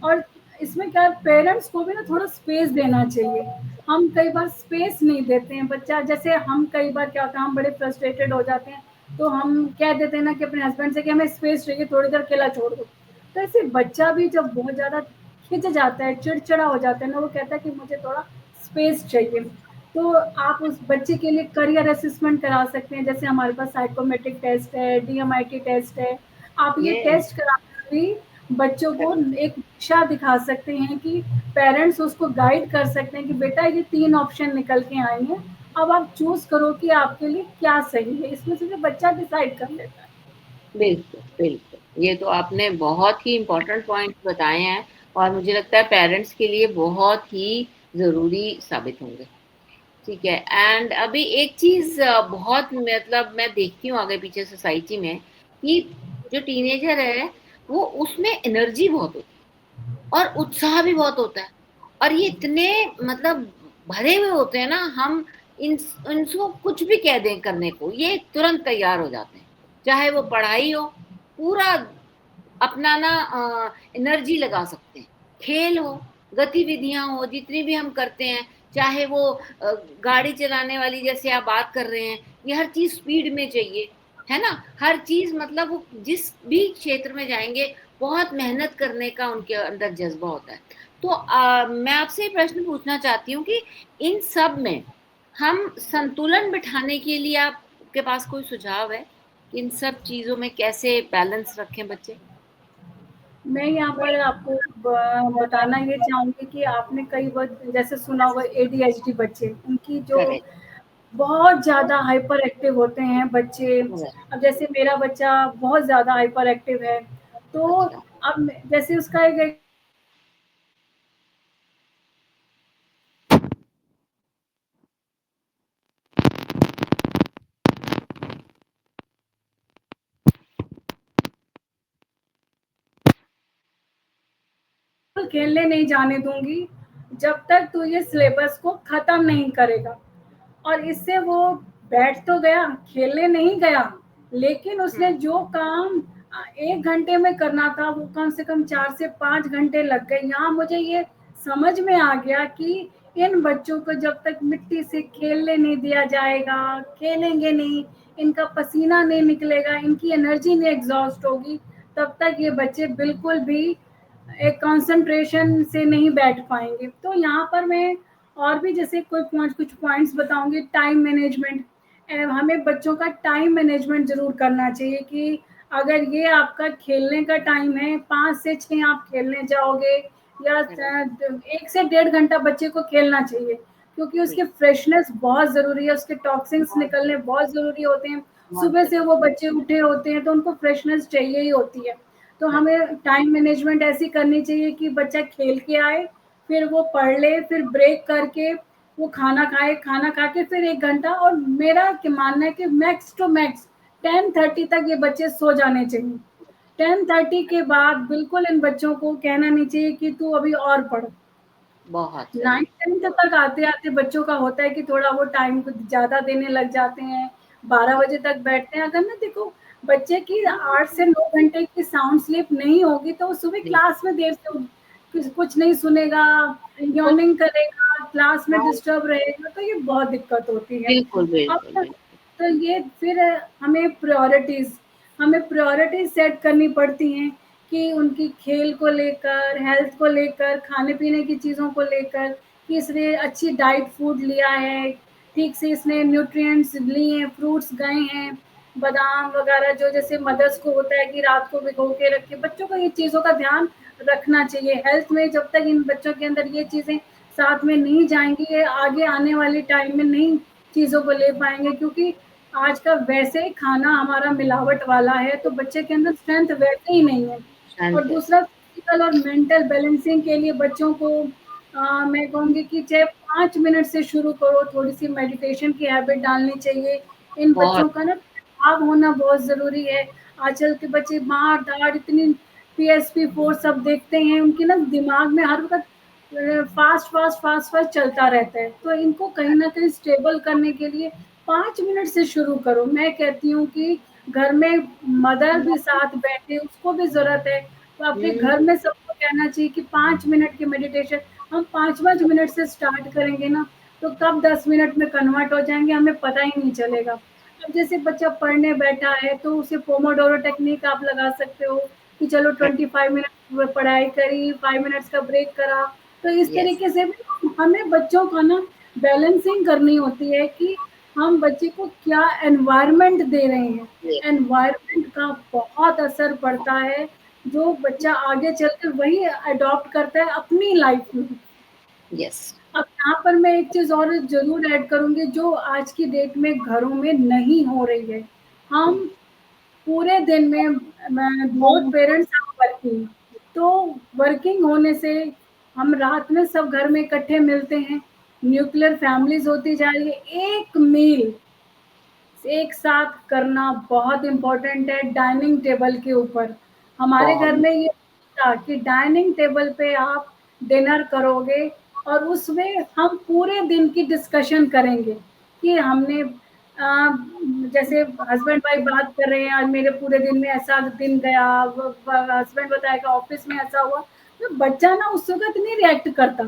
और इसमें क्या है, पेरेंट्स को भी ना थोड़ा स्पेस देना चाहिए। हम कई बार स्पेस नहीं देते हैं। बच्चा जैसे हम कई बार क्या होता है, हम बड़े फ्रस्ट्रेटेड हो जाते हैं, तो हम कह देते हैं ना कि अपने हस्बैंड से कि हमें स्पेस चाहिए, थोड़ी देर अकेला छोड़ दो। तो ऐसे बच्चा भी जब बहुत ज़्यादा खिंच जाता है, चिड़चिड़ा हो जाता है ना, वो कहता है कि मुझे थोड़ा स्पेस चाहिए। तो आप उस बच्चे के लिए करियर असेसमेंट करा सकते हैं। जैसे हमारे पास साइकोमेट्रिक टेस्ट है, डीएमआईटी टेस्ट है। आप ये ये टेस्ट कराकर भी बच्चों को एक दिशा दिखा सकते हैं कि पेरेंट्स उसको गाइड कर सकते हैं कि बेटा ये 3 ऑप्शन निकल के आए हैं, अब आप चूज़ करो कि आपके लिए क्या सही है। इसमें से बच्चा डिसाइड कर लेता है। बिल्कुल बिल्कुल, ये तो आपने बहुत ही इम्पोर्टेंट पॉइंट बताए हैं, और मुझे लगता है पेरेंट्स के लिए बहुत ही जरूरी साबित होंगे। ठीक है। एंड अभी एक चीज बहुत मतलब मैं देखती हूँ आगे पीछे सोसाइटी में, कि जो टीनेजर है वो उसमें एनर्जी बहुत होती है और उत्साह भी बहुत होता है, और ये इतने मतलब भरे हुए होते हैं ना, हम इन इनको कुछ भी कह दें करने को ये तुरंत तैयार हो जाते हैं। चाहे वो पढ़ाई हो, पूरा अपना ना एनर्जी लगा सकते हैं, खेल हो, गतिविधियां हो जितनी भी हम करते हैं, चाहे वो गाड़ी चलाने वाली जैसे आप बात कर रहे हैं, ये हर चीज स्पीड में चाहिए, है ना। हर चीज मतलब वो जिस भी क्षेत्र में जाएंगे बहुत मेहनत करने का उनके अंदर जज्बा होता है। तो मैं आपसे ये प्रश्न पूछना चाहती हूँ कि इन सब में हम संतुलन बिठाने के लिए आपके पास कोई सुझाव है? इन सब चीज़ों में कैसे बैलेंस रखें बच्चे? मैं यहाँ पर आपको बताना ये चाहूँगी कि आपने कई बार जैसे सुना होगा एडीएचडी बच्चे, उनकी जो करेक्ट, बहुत ज़्यादा हाइपर एक्टिव होते हैं बच्चे। करेक्ट, अब जैसे मेरा बच्चा बहुत ज़्यादा हाइपर एक्टिव है, तो अच्छा, अब जैसे उसका एक खेलने नहीं जाने दूँगी, जब तक तू ये सिलेबस को खत्म नहीं करेगा। और इससे वो बैठ तो गया, खेलने नहीं गया, लेकिन उसने हुँ, जो काम 1 घंटे में करना था, वो कम से कम 4 से 5 घंटे लग गए। यहाँ मुझे ये समझ में आ गया कि इन बच्चों को जब तक मिट्टी से खेलने नहीं दिया जाएगा, खेलेंगे नहीं, इनका पसीना नहीं निकलेगा, इनकी एनर्जी नहीं एग्ज़ॉस्ट होगी, तब तक ये बच्चे बिल्कुल भी एक कंसंट्रेशन से नहीं बैठ पाएँगे। तो यहाँ पर मैं और भी जैसे कुछ पॉइंट्स बताऊँगी। टाइम मैनेजमेंट, हमें बच्चों का टाइम मैनेजमेंट ज़रूर करना चाहिए कि अगर ये आपका खेलने का टाइम है, 5 से 6 आप खेलने जाओगे या करेक्ट, 1 से डेढ़ घंटा बच्चे को खेलना चाहिए, क्योंकि उसकी जी, फ्रेशनेस बहुत ज़रूरी है, उसके टॉक्सिन्स बहुत निकलने ज़रूरी, बहुत ज़रूरी होते हैं। बहुत सुबह से ज़रूरी, वो बच्चे उठे होते हैं, तो उनको फ्रेशनेस चाहिए ही होती है। तो करेक्ट, हमें टाइम मैनेजमेंट ऐसी करनी चाहिए कि बच्चा खेल के आए, फिर वो पढ़ ले, फिर ब्रेक करके वो खाना खाए, खाना खा के फिर 1 घंटा। और मेरा क्या मानना है कि मैक्स टू मैक्स 10:30 तक ये बच्चे सो जाने चाहिए। 10:30 के बाद बिल्कुल इन बच्चों को कहना नहीं चाहिए कि तू अभी और पढ़। बहुत सही, 9th-10th तक आते-आते बच्चों का होता है कि थोड़ा वो टाइम कुछ ज़्यादा देने लग जाते हैं, 12 बजे तक बैठते हैं। अगर ना देखो, बच्चे की 8 से 9 घंटे की साउंड स्लीप नहीं होगी, तो वो सुबह जी, क्लास में देर से उठ कुछ नहीं सुनेगा, बिल्कुल, यॉर्निंग करेगा, क्लास में हाँ, डिस्टर्ब रहेगा, तो ये बहुत दिक्कत होती है। बिल्कुल, अब बिल्कुल, तक बिल्कुल, तो ये फिर हमें प्रायोरिटीज़ सेट करनी पड़ती हैं कि उनकी खेल को लेकर, हेल्थ को लेकर, खाने-पीने की चीज़ों को लेकर, कि इसने अच्छी डाइट फूड लिया है, ठीक से इसने न्यूट्रिएंट्स लिए हैं, फ्रूट्स गए हैं, बादाम वगैरह जो जैसे मदर्स को होता है कि रात को भिगो के रखे। बच्चों को ये चीज़ों का ध्यान रखना चाहिए। हेल्थ में जब तक इन बच्चों के अंदर ये चीज़ें साथ में नहीं जाएँगी, ये आगे आने वाले टाइम में नहीं चीज़ों को ले पाएँगे, क्योंकि आज का वैसे ही खाना हमारा मिलावट वाला है, तो बच्चे के अंदर स्ट्रेंथ वैसे ही नहीं है। और शांत है, दूसरा, फिज़िकल और मेंटल बैलेंसिंग के लिए बच्चों को मैं कहूँगी कि चाहे 5 मिनट से शुरू करो, थोड़ी-सी मेडिटेशन की हैबिट डालनी चाहिए। इन बहुत, बच्चों का ना दिमाग होना बहुत ज़रूरी है। आजकल के बच्चे मार-धाड़ इतनी पीएसपी 4 सब देखते हैं, उनके ना दिमाग में हर वक़्त फ़ास्ट चलता रहता है। तो इनको कहीं न कहीं स्टेबल करने के लिए 5 मिनट से शुरू करो। मैं कहती हूँ कि घर में मदर भी साथ बैठे, उसको भी ज़रूरत है। तो अपने घर हुँ, में सबको कहना चाहिए कि 5 मिनट की मेडिटेशन हम 5-5 मिनट से स्टार्ट करेंगे ना, तो कब 10 मिनट में कन्वर्ट हो जाएँगे, हमें पता ही नहीं चलेगा। अब जैसे बच्चा पढ़ने बैठा है, तो उसे पोमोडोरो टेक्निक आप लगा सकते हो कि चलो करेक्ट, 25 मिनट वो पढ़ाई करी, 5 मिनट्स का ब्रेक करा। तो इस यस, तरीके से भी हमें बच्चों का ना बैलेंसिंग करनी होती है कि हम बच्चे को क्या एनवायरनमेंट दे रहे हैं। यस, एनवायरनमेंट का बहुत असर पड़ता है, जो बच्चा आगे चलकर वही अडॉप्ट करता है अपनी लाइफ में। यस, अब यहाँ पर मैं एक चीज़ और ज़रूर ऐड करूँगी, जो आज की डेट में घरों में नहीं हो रही है। हम हुँ, पूरे दिन में बोथ पेरेंट्स आर वर्किंग, तो वर्किंग होने से हम रात में सब घर में इकट्ठे मिलते हैं, न्यूक्लियर फैमिलीज़ होती जा रही है। एक मील एक साथ करना बहुत इम्पोर्टेंट है डाइनिंग टेबल के ऊपर। हमारे घर बहुत, में ये था कि डाइनिंग टेबल पे आप डिनर करोगे और उसमें हम पूरे दिन की डिस्कशन करेंगे कि हमने जैसे हस्बैंड वाइफ बात कर रहे हैं, आज मेरे पूरे दिन में ऐसा दिन गया, हस्बैंड बताएगा ऑफिस में ऐसा हुआ। तो बच्चा ना उस वक़्त नहीं रिएक्ट करता,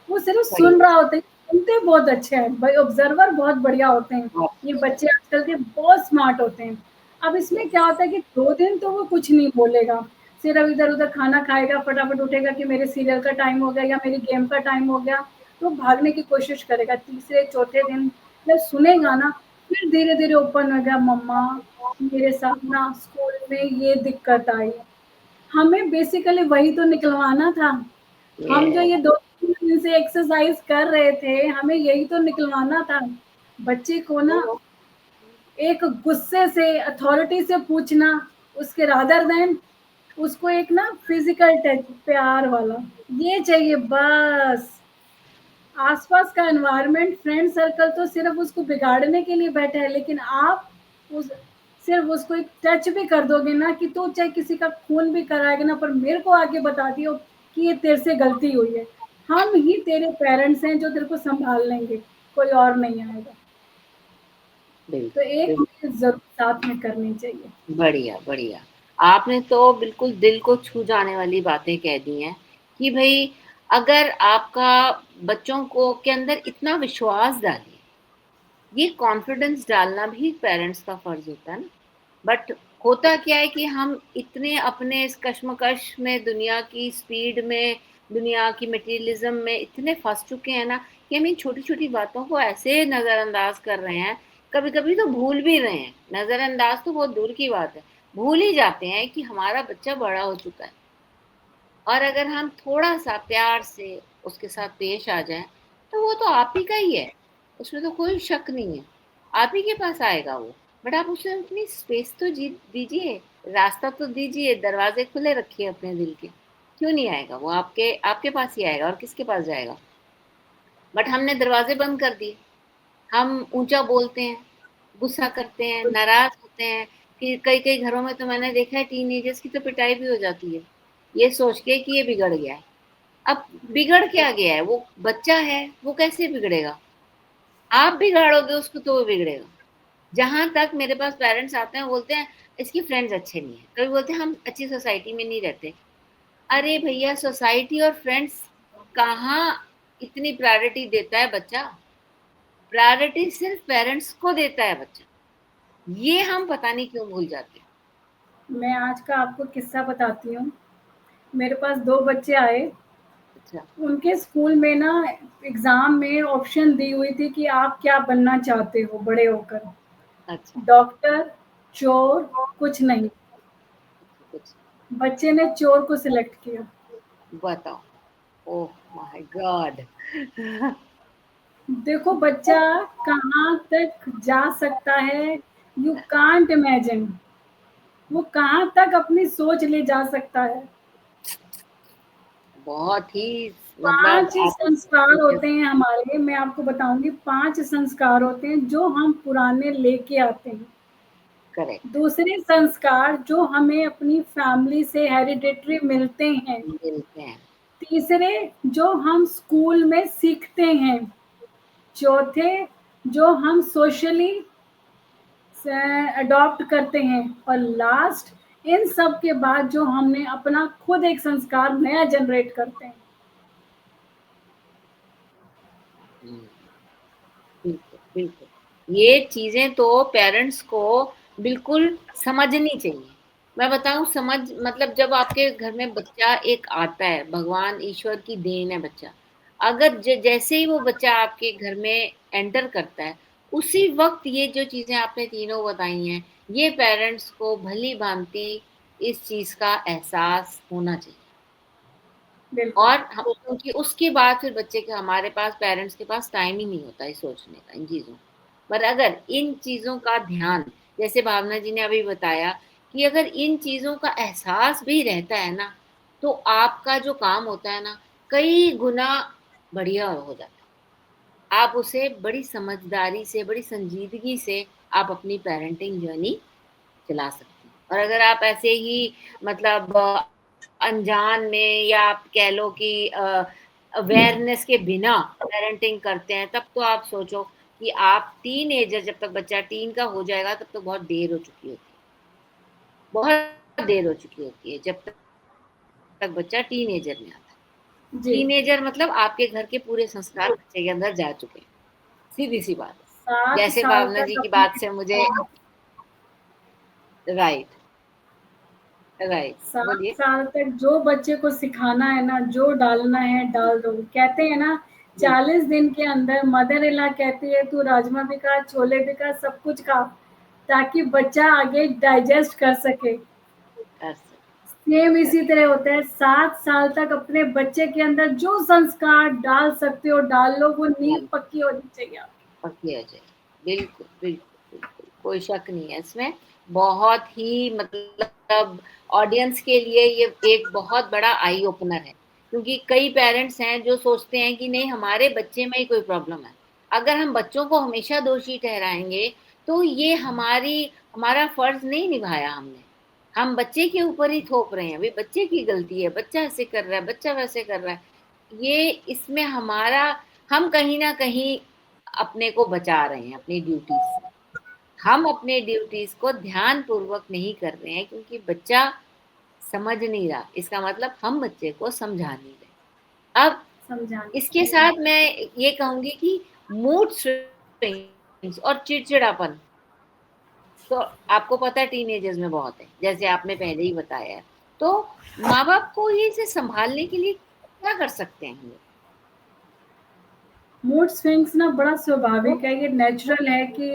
वो सिर्फ़ सही सुन है, रहा होता है, सुनते बहुत अच्छे हैं, भाई ऑब्जर्वर बहुत बढ़िया होते हैं। बहुत ये अच्छा, बच्चे आजकल के बहुत स्मार्ट होते हैं। अब इसमें यस, क्या होता है कि 2 दिन तो वो कुछ नहीं बोलेगा, सिर्फ इधर-उधर खाना खाएगा, फटाफट उठेगा कि मेरे सीरियल का टाइम हो गया या मेरी गेम का टाइम हो गया, तो भागने की कोशिश करेगा। तीसरे, चौथे दिन जब सुनेगा ना, फिर धीरे-धीरे ओपन हो गया, मम्मा मेरे साथ ना स्कूल में ये दिक्कत आई। हमें बेसिकली वही तो निकलवाना था। हम जो ये ये 2-3 दिन से एक्सरसाइज़ कर रहे थे, हमें यही तो निकलवाना था। बच्चे को ना तो एक गुस्से से, अथॉरिटी से पूछना, उसके रादर देन उसको एक ना फिज़िकल टच, प्यार वाला, ये चाहिए बस। आस-पास का एनवायरनमेंट, फ्रेंड सर्कल तो सिर्फ़ उसको बिगाड़ने के लिए बैठा है, लेकिन आप उस सिर्फ़ उसको एक टच भी कर दोगे ना कि तू चाहे किसी का खून भी कराएगा ना, पर मेरे को आके बता दियो कि ये तेरे से गलती हुई है। हम ही तेरे पेरेंट्स हैं जो तेरे को सँभाल लेंगे, कोई और नहीं आएगा। तो बिल्कुल, एक बिल्कुल। चीज़ ज़रूर साथ में करनी चाहिए। बढ़िया, बढ़िया। आपने तो बिल्कुल दिल को छू जाने वाली बातें कह दी हैं कि भई अगर आपका बच्चों को के अंदर इतना विश्वास डालिए, ये कॉन्फिडेंस डालना भी पेरेंट्स का फ़र्ज़ होता है ना। बट होता क्या है कि हम इतने अपने इस कश्मकश में, दुनिया की स्पीड में, दुनिया की मटेरियलिज़्म में इतने फँस चुके हैं ना कि हम इन छोटी-छोटी बातों को ऐसे नज़रअंदाज कर रहे हैं, कभी-कभी तो भूल भी रहे हैं। नज़रअंदाज तो बहुत दूर की बात है, भूल ही जाते हैं कि हमारा बच्चा बड़ा हो चुका है और अगर हम थोड़ा-सा प्यार से उसके साथ पेश आ जाएँ, तो वो तो आप ही का ही है, उसमें तो कोई शक नहीं है। आप ही के पास आएगा वो, बट आप उसे अपनी स्पेस तो जी दीजिए, रास्ता तो दीजिए, दरवाज़े खुले रखिए अपने दिल के। क्यों नहीं आएगा वो आपके आपके पास ही आएगा और किसके पास जाएगा? बट हमने दरवाज़े बंद कर दिए, हम ऊँचा बोलते हैं, गुस्सा करते हैं, नाराज़ होते हैं, कि कई-कई घरों में तो मैंने देखा है टीनेजर्स की तो पिटाई भी हो जाती है, ये सोच के कि ये बिगड़ गया है। अब बिगड़ क्या गया है? वो बच्चा है, वो कैसे बिगड़ेगा? आप बिगाड़ोगे उसको तो वो बिगड़ेगा। जहाँ तक मेरे पास पेरेंट्स आते हैं, बोलते हैं इसकी फ्रेंड्स अच्छे नहीं हैं। कभी बोलते हैं हम अच्छी सोसाइटी में नहीं रहते। अरे भैया सोसाइटी और फ्रेंड्स कहाँ इतनी प्रायोरिटी देता है बच्चा? प्रायोरिटी सिर्फ़ पेरेंट्स को देता है बच्चा। ये हम पता नहीं क्यों भूल जाते हैं। मैं आज का आपको किस्सा बताती हूँ। मेरे पास 2 बच्चे आए, अच्छा, उनके स्कूल में ना एग्ज़ाम में ऑप्शन दी हुई थी कि आप क्या बनना चाहते हो बड़े होकर? अच्छा, डॉक्टर, चोर, कुछ नहीं। अच्छा कुछ बच्चे ने चोर को सिलेक्ट किया। बताओ। Oh my God! देखो बच्चा कहाँ तक जा सकता है, यू कांट इमेजिन। वो कहाँ तक अपनी सोच ले जा सकता है। बहुत ही मतलब 5 आप संस्कार होते हैं हमारे, मैं आपको बताऊँगी 5 संस्कार होते हैं जो हम पुराने लेके आते हैं। करेक्ट, दूसरे संस्कार जो हमें अपनी फैमिली से हेरिडिटरी मिलते हैं। मिलते हैं। तीसरे जो हम स्कूल में सीखते हैं। चौथे जो हम सोशली अडॉप्ट करते हैं और लास्ट इन सब के बाद जो हमने अपना खुद एक संस्कार नया जनरेट करते हैं। हुँ, बिल्कुल, बिल्कुल। ये चीज़ें तो पेरेंट्स को बिल्कुल समझनी चाहिए। मैं बताऊँ समझ मतलब जब आपके घर में बच्चा एक आता है, भगवान ईश्वर की देन है बच्चा। अगर जैसे ही वो बच्चा आपके घर में एंटर करता है, उसी वक़्त ये जो चीज़ें आपने तीनों बताई हैं, ये पेरेंट्स को भली-भाँति इस चीज़ का एहसास होना चाहिए। बिल्कुल। और हम क्योंकि उसके बाद फिर बच्चे के हमारे पास पेरेंट्स के पास टाइम ही नहीं होता है सोचने का इन चीज़ों पर अगर इन चीज़ों का ध्यान जैसे भावना जी ने अभी बताया कि अगर इन चीज़ों का एहसास भी रहता है ना तो आपका जो काम होता है ना कई गुना बढ़िया हो जाता है आप उसे बड़ी समझदारी से बड़ी संजीदगी से आप अपनी पेरेंटिंग जर्नी चला सकते हैं और अगर आप ऐसे ही मतलब अनजान में या आप कह लो कि अवेयरनेस के बिना पेरेंटिंग करते हैं, तब तो आप सोचो कि आप टीनेजर जब तक बच्चा टीन का हो जाएगा, तब तो बहुत देर हो चुकी होती है। बहुत देर हो चुकी होती है, जब तक बच्चा टीनेजर में आता है। जी। टीनेजर मतलब आपके घर के पूरे संस्कार बच्चे के अंदर जा चुके हैं, सीधी-सी बात है। 7 जैसे साल भावना तक जी की बात अपने से मुझे राइट, राइट, 7 बोलिए। साल तक जो बच्चे को सिखाना है ना, जो डालना है डाल दो। कहते हैं ना, जी, 40 दिन के अंदर मदर इन लॉ कहती है तू राजमा भी खा, छोले भी खा, सब कुछ खा, ताकि बच्चा आगे डाइजेस्ट कर सके। कर सकते, सेम इसी करेक्ट, तरह होता है, 7 साल तक अपने बच्चे के अंदर जो संस्कार डाल सकते हो डाल लो, वो नींव पक्की होनी चाहिए आपकी। पक्की हो जाए। बिल्कुल, बिल्कुल, बिल्कुल, कोई शक नहीं है इसमें। बहुत ही मतलब ऑडियंस के लिए ये एक बहुत बड़ा आई ओपनर है, क्योंकि कई पेरेंट्स हैं जो सोचते हैं कि नहीं हमारे बच्चे में ही कोई प्रॉब्लम है। अगर हम बच्चों को हमेशा दोषी ठहराएँगे, तो ये हमारा फर्ज़ नहीं निभाया हमने। हम बच्चे के ऊपर ही थोप रहे हैं, भई बच्चे की गलती है, बच्चा ऐसे कर रहा है, बच्चा वैसे कर रहा है। ये इसमें हम कहीं न कहीं अपने को बचा रहे हैं अपनी ड्यूटीज से। हम अपने ड्यूटीज को ध्यान पूर्वक नहीं कर रहे हैं क्योंकि बच्चा समझ नहीं रहा, इसका मतलब हम बच्चे को समझा नहीं रहे। अब समझाने इसके साथ मैं ये कहूंगी कि मूड स्विंग्स और चिड़चिड़ापन तो आपको पता है टीनेजर्स में बहुत है, जैसे आपने पहले ही बताया है। तो माँ बाप को ये इसे संभालने के लिए क्या कर सकते हैं हम लोग? मूड स्विंग्स ना बड़ा स्वाभाविक है, ये नेचुरल है कि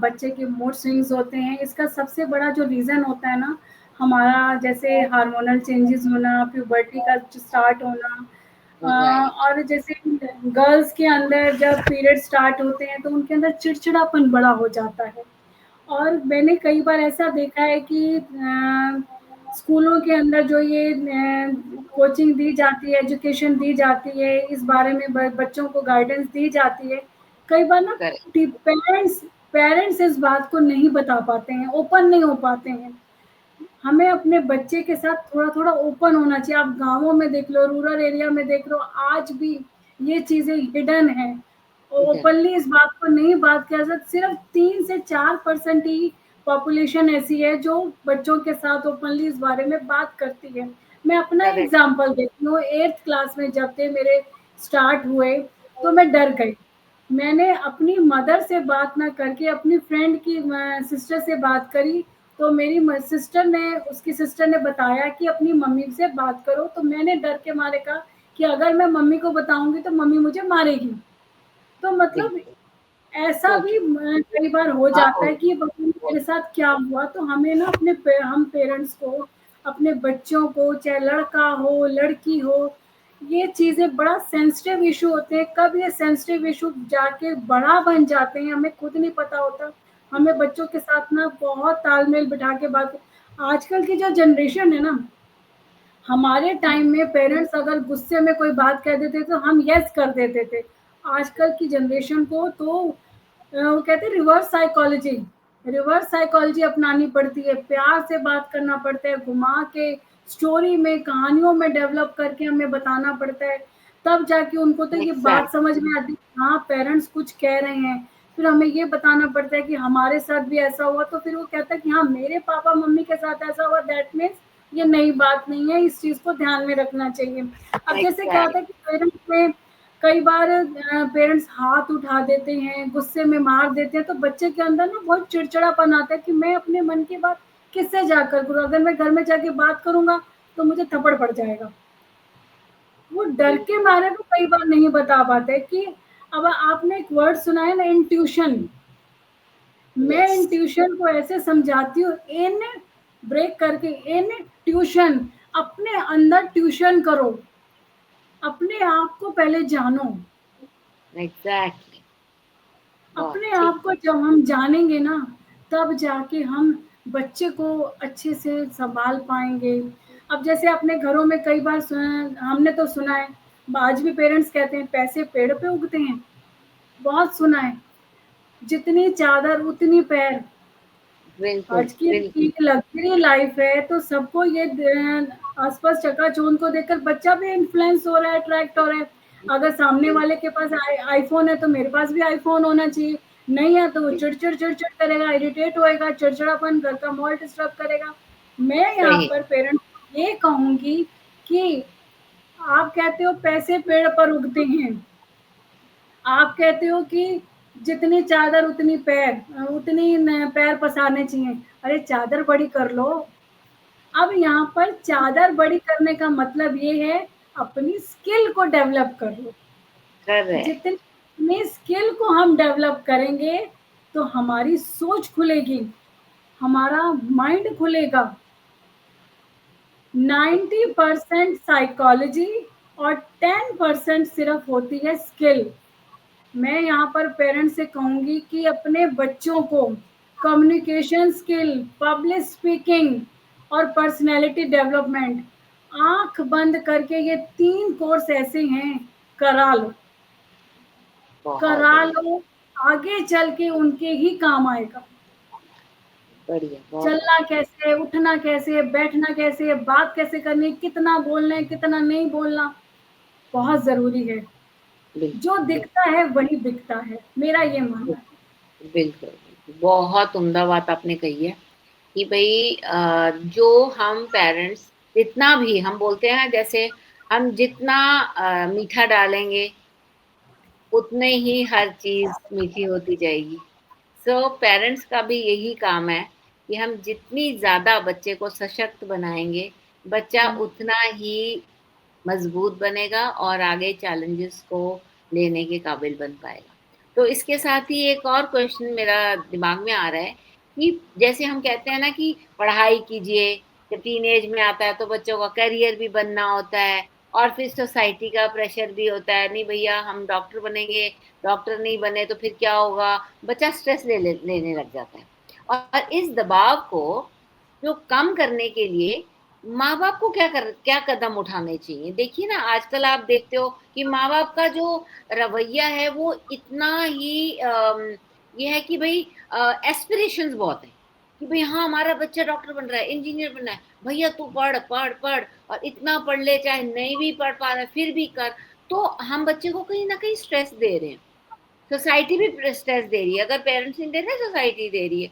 बच्चे के मूड स्विंग्स होते हैं। इसका सबसे बड़ा जो रीज़न होता है ना, हमारा जैसे हार्मोनल चेंजेस होना, प्यूबर्टी का स्टार्ट होना, राइट, और जैसे गर्ल्स के अंदर जब पीरियड स्टार्ट होते हैं तो उनके अंदर चिड़चिड़ापन बड़ा हो जाता है। और मैंने कई बार ऐसा देखा है कि स्कूलों के अंदर जो ये कोचिंग दी जाती है, एजुकेशन दी जाती है, इस बारे में बच्चों को गाइडेंस दी जाती है। कई बार ना करेक्ट, पेरेंट्स पेरेंट्स इस बात को नहीं बता पाते हैं, ओपन नहीं हो पाते हैं। हमें अपने बच्चे के साथ थोड़ा-थोड़ा ओपन होना चाहिए। आप गाँवों में देख लो, रूरल एरिया में देख लो, आज भी ये चीज़ें हिडन हैं। डन, ओपनली इस बात को नहीं बात किया जाता। सिर्फ़ 3 से 4% ही पॉपुलेशन ऐसी है जो बच्चों के साथ ओपनली इस बारे में बात करती है। मैं अपना करेक्ट, एग्ज़ाम्पल देती हूँ, 8th क्लास में जब थे मेरे स्टार्ट हुए, तो मैं डर गई। मैंने अपनी मदर से बात ना करके अपनी फ्रेंड की सिस्टर से बात करी, तो मेरी सिस्टर ने उसकी सिस्टर ने बताया कि अपनी मम्मी से बात करो। तो मैंने डर के मारे कहा कि अगर मैं मम्मी को बताऊंगी तो मम्मी मुझे मारेगी। तो मतलब बिल्कुल, ऐसा भी सोचो, कई बार हो हाँ, जाता है कि पता नहीं मेरे साथ क्या हुआ। तो हमें ना हम पेरेंट्स को, अपने बच्चों को, चाहे लड़का हो, लड़की हो, ये चीज़ें बड़ा सेंसिटिव इश्यू होते हैं। कब ये सेंसिटिव इश्यू जाके बड़ा बन जाते हैं, हमें खुद नहीं पता होता। हमें बच्चों के साथ ना बहुत तालमेल बिठा के बात। आजकल की जो जनरेशन है ना, हमारे टाइम में पेरेंट्स अगर गुस्से में कोई बात कह देते तो हम यस कर देते थे। आजकल की जनरेशन को तो वो कहते हैं रिवर्स साइकोलॉजी अपनानी पड़ती है, प्यार से बात करना पड़ता है, घुमा के स्टोरी में, कहानियों में डेवलप करके हमें बताना पड़ता है। तब जाके उनको तो ये बात समझ एग्जैक्टली, में आती है, हाँ, पेरेंट्स कुछ कह रहे हैं। फिर हमें ये बताना पड़ता है कि हमारे साथ भी ऐसा हुआ, तो फिर वो कहता है कि हाँ, मेरे पापा-मम्मी के साथ ऐसा हुआ, दैट मीन्स ये नई बात नहीं है, इस चीज़ को ध्यान में रखना चाहिए। अब जैसे क्या होता एग्जैक्ट, है कि पेरेंट्स में कई बार पेरेंट्स हाथ उठा देते हैं, गुस्से में मार देते हैं, तो बच्चे के अंदर ना बहुत चिड़चिड़ापन आता है कि मैं अपने मन की बात किससे जाकर करूँ? अगर मैं घर में जाके बात करूँगा, तो मुझे थप्पड़ पड़ जाएगा। वो डर के बिल्कुल, मारे वो कई बार नहीं बता पाते कि अब आपने एक वर्ड सुना है ना, इंट्यूशन। मैं यस, इंट्यूशन को ऐसे समझाती हूँ, इन ब्रेक करके, इन ट्यूशन, अपने अंदर ट्यूशन करो, अपने आप को पहले जानो। एग्जैक्टली, बहुत अपने ठीक आप को बात, जब हम जानेंगे ना, तब जाके हम बच्चे को अच्छे से सँभाल पाएँगे। अब जैसे अपने घरों में कई बार सुना, हमने तो सुना है, आज भी पेरेंट्स कहते हैं पैसे पेड़ पे उगते हैं, बहुत सुना है, जितनी चादर उतनी पैर। बिल्कुल, आज की बिल्कुल, लग्ज़री लाइफ़ है, तो सबको ये आस-पास चकाचौंध को देखकर बच्चा भी इन्फ्लुएंस हो रहा है, अट्रैक्ट हो रहा है। अगर सामने वाले के पास आईफ़ोन है, तो मेरे पास भी आईफ़ोन होना चाहिए। नहीं है, तो वो चिड़-चिड़ करेगा, इरिटेट होएगा, चिड़चिड़ापन, घर का माहौल डिस्टर्ब करेगा। मैं यहाँ सही, पर पेरेंट्स को ये कहूँगी कि आप कहते हो पैसे पेड़ पर उगते हैं। आप कहते हो कि जितनी चादर उतनी पैर, उतनी न पैर पसारने चाहिए। अरे चादर बड़ी कर लो, अब यहाँ पर चादर बड़ी करने का मतलब ये है अपनी स्किल को डेवलप कर लो। करेक्ट। जितने स्किल को हम डेवलप करेंगे तो हमारी सोच खुलेगी, हमारा माइंड खुलेगा। 90% साइकोलॉजी और 10% सिर्फ होती है स्किल। मैं यहाँ पर पेरेंट्स से कहूँगी कि अपने बच्चों को कम्युनिकेशन स्किल, पब्लिक स्पीकिंग और पर्सनैलिटी डेवलपमेंट आँख बंद करके ये 3 कोर्स ऐसे हैं, करा लो। बहुत करा बढ़िया। लो, आगे चल के उनके ही काम आएगा। बढ़िया, बहुत चलना बढ़िया। कैसे, उठना कैसे, बैठना कैसे, बात कैसे करनी, कितना बोलना है, कितना नहीं बोलना, बहुत ज़रूरी है। जो बिल्कुल, दिखता है वही बिकता है, मेरा ये मानना है। बिल्कुल, बिल्कुल, बिल्कुल। बहुत उम्दा बात आपने कही है कि भई जो हम पेरेंट्स जितना भी हम बोलते हैं, जैसे हम जितना मीठा डालेंगे उतने ही हर चीज़ मीठी होती जाएगी। सो पेरेंट्स का भी यही काम है कि हम जितनी ज़्यादा बच्चे को सशक्त बनाएँगे, बच्चा हाँ, उतना ही मजबूत बनेगा और आगे चैलेंजेस को लेने के काबिल बन पाएगा। तो इसके साथ ही एक और क्वेश्चन मेरा दिमाग में आ रहा है कि जैसे हम कहते हैं ना कि पढ़ाई कीजिए, जब टीनेज में आता है तो बच्चों का करियर भी बनना होता है और फिर सोसाइटी का प्रेशर भी होता है, नहीं भैया हम डॉक्टर बनेंगे, डॉक्टर नहीं बने तो फिर क्या होगा? बच्चा स्ट्रेस लेने लग जाता है। और इस दबाव को जो कम करने के लिए माँ-बाप को क्या कदम उठाने चाहिए? देखिए ना, आजकल आप देखते हो कि माँ-बाप का जो रवैया है वो इतना ही ये है कि भई एस्पिरेशंस बहुत हैं, कि भई हाँ, हमारा बच्चा डॉक्टर बन रहा है, इंजीनियर बनना है, भैया तू पढ़, पढ़, पढ़ और इतना पढ़ ले, चाहे नहीं भी पढ़ पा रहा है फिर भी कर। तो हम बच्चे को कहीं न कहीं स्ट्रेस दे रहे हैं। सोसाइटी भी स्ट्रेस दे रही है, अगर पेरेंट्स नहीं दे रहे सोसाइटी दे रही है।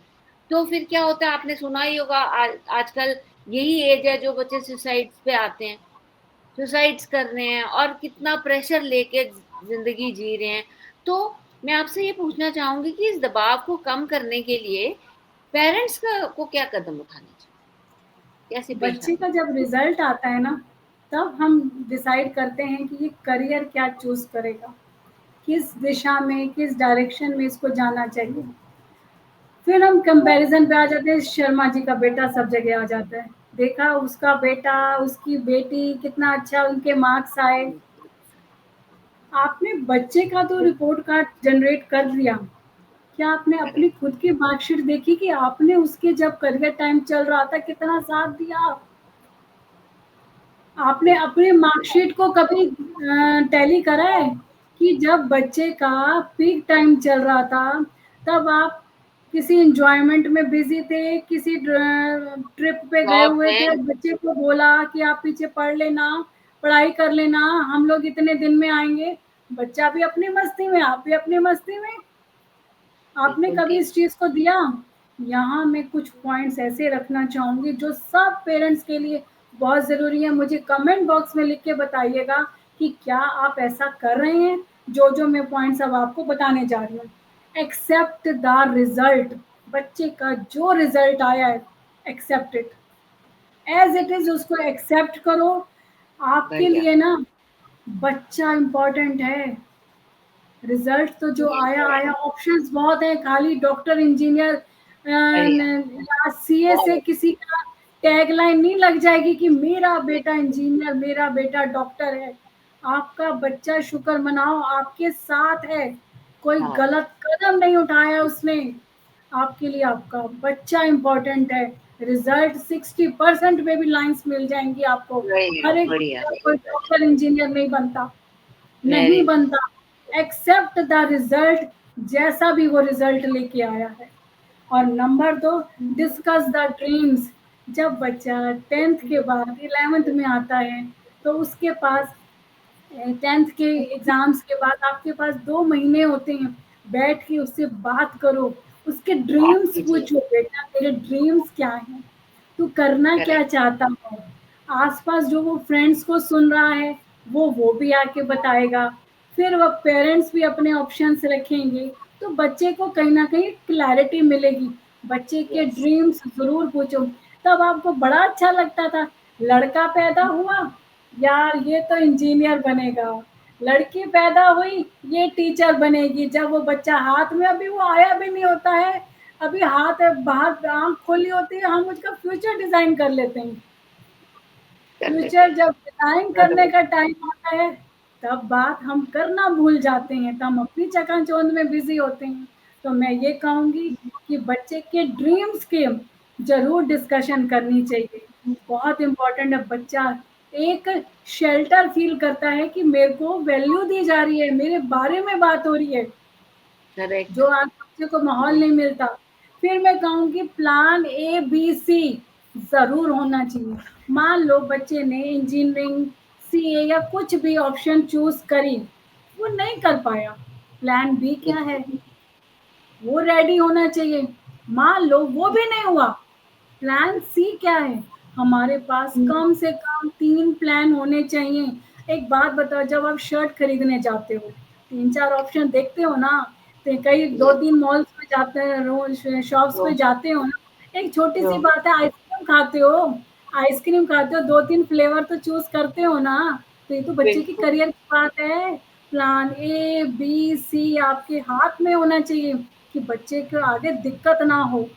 तो फिर क्या होता है, आपने सुना ही होगा आजकल यही एज है जो बच्चे सुसाइड्स पे आते हैं, सुसाइड्स कर रहे हैं और कितना प्रेशर लेके ज़िंदगी जी रहे हैं। तो मैं आपसे ये पूछना चाहूँगी कि इस दबाव को कम करने के लिए पेरेंट्स का को क्या कदम उठाने चाहिए? कैसे पेश बच्चे आना का जब रिज़ल्ट आता है ना, तब हम डिसाइड करते हैं कि ये करियर क्या चूज़ करेगा, किस दिशा में, किस डायरेक्शन में इसको जाना चाहिए। फिर हम कंपैरिज़न पे आ जाते हैं, शर्मा जी का बेटा सब जगह आ जाता है। देखा उसका बेटा, उसकी बेटी कितना अच्छा उनके मार्क्स आए। चाहिए? आपने बच्चे का तो रिपोर्ट कार्ड जनरेट कर लिया, क्या आपने अपनी करेक्ट, खुद की मार्कशीट देखी कि आपने उसके जब करियर टाइम चल रहा था कितना साथ दिया? आपने बिल्कुल, अपनी मार्कशीट को कभी टैली करा है कि जब बच्चे का पीक टाइम चल रहा था, तब आप किसी एन्जॉयमेंट में बिज़ी थे, किसी ट्रिप पे गए जॉब हुए थे, में बच्चे को बोला कि आप पीछे पढ़ लेना, पढ़ाई कर लेना, हम लोग इतने दिन में आएँगे। बच्चा भी अपनी मस्ती में, आप भी अपनी मस्ती में। आपने बिल्कुल कभी ठीक। इस चीज़ को दिया? यहाँ मैं कुछ पॉइंट्स ऐसे रखना चाहूँगी जो सब पेरेंट्स के लिए बहुत ज़रूरी है। मुझे कमेंट बॉक्स में लिख के बताइएगा कि क्या आप ऐसा कर रहे हैं, जो-जो मैं पॉइंट्स अब आपको बताने जा रही हूँ। एक्सेप्ट द रिज़ल्ट, बच्चे का जो रिज़ल्ट आया है, accept it. As it is उसको एक्सेप्ट करो। आपके बढ़िया। लिए ना बच्चा इम्पोर्टेंट है। रिजल्ट तो जो ये आया तो है। आया, ऑप्शंस बहुत हैं, खाली डॉक्टर इंजीनियर बढ़िया, या सीए से बहुत किसी का टैगलाइन नहीं लग जाएगी कि मेरा बेटा इंजीनियर, मेरा बेटा डॉक्टर है। आपका बच्चा शुक्र मनाओ आपके साथ है, कोई हाँ, गलत कदम नहीं उठाया उसने। आपके लिए आपका बच्चा इम्पोर्टेंट है। रिजल्ट 60% में भी लाइन्स मिल जाएंगी आपको। बढ़िया, हर एक बढ़िया, बच्चा वेरी कोई गुड, डॉक्टर इंजीनियर नहीं बनता, नहीं वेरी गुड। बनता। एक्सेप्ट द रिजल्ट, जैसा भी वो रिजल्ट लेके आया है। और नंबर 2, डिस्कस द ड्रीम्स। जब बच्चा 10th के बाद 11th में आता है, तो उसके पास 10th के एग्ज़ाम्स के बाद आपके पास 2 महीने होते हैं, बैठ के उससे बात करो, उसके बात ड्रीम्स कीजिए। पूछो, बेटा तेरे ड्रीम्स क्या हैं? तू करना क्या करेक्ट, चाहता है? आस-पास जो वो फ्रेंड्स को सुन रहा है, वो भी आके बताएगा। फिर वो पेरेंट्स भी अपने ऑप्शंस रखेंगे, तो बच्चे को कहीं न कहीं क्लैरिटी मिलेगी। बच्चे के यस, ड्रीम्स ज़रूर पूछो। तब आपको बड़ा अच्छा लगता था। लड़का पैदा हुआ, यार ये तो इंजीनियर बनेगा, लड़की पैदा हुई, ये टीचर बनेगी। जब वो बच्चा हाथ में, अभी वो आया भी नहीं होता है, अभी हाथ बाहर आँख खोली होती है, हम उसका फ्यूचर डिज़ाइन कर लेते हैं। कर लेते फ्यूचर हैं। जब डिज़ाइन करने का टाइम आता है, तब बात हम करना भूल जाते हैं, तो हम अपनी चकाचौंध में बिज़ी होते हैं। तो मैं ये कहूँगी कि बच्चे के ड्रीम्स के ज़रूर डिस्कशन करनी चाहिए। बहुत इम्पोर्टेंट है, बच्चा एक शेल्टर फ़ील करता है कि मेरे को वैल्यू दी जा रही है, मेरे बारे में बात हो रही है। करेक्ट। जो आज बच्चे को माहौल नहीं मिलता। फिर मैं कहूँगी प्लान ए, बी, सी ज़रूर होना चाहिए। मान लो बच्चे ने इंजीनियरिंग, सीए या कुछ भी ऑप्शन चूज़ करी, वो नहीं कर पाया, प्लान बी क्या है? वो रेडी होना चाहिए। मान लो वो भी नहीं हुआ, प्लान सी क्या है? हमारे पास कम से कम 3 प्लान होने चाहिए। एक बात बताओ, जब आप शर्ट खरीदने जाते हो, 3-4 ऑप्शन देखते हो ना? तो कई यस। 2-3 मॉल्स में जाते हैं, शॉप्स तो पे जाते हो ना? एक छोटी-सी तो बात है, आइसक्रीम खाते हो, 2-3 फ्लेवर तो चूज़ करते हो ना? तो ये तो बच्चे के बिल्कुल। करियर की बात है। प्लान ए, बी, सी आपके हाथ में होना चाहिए कि बच्चे को आगे दिक्कत ना हो।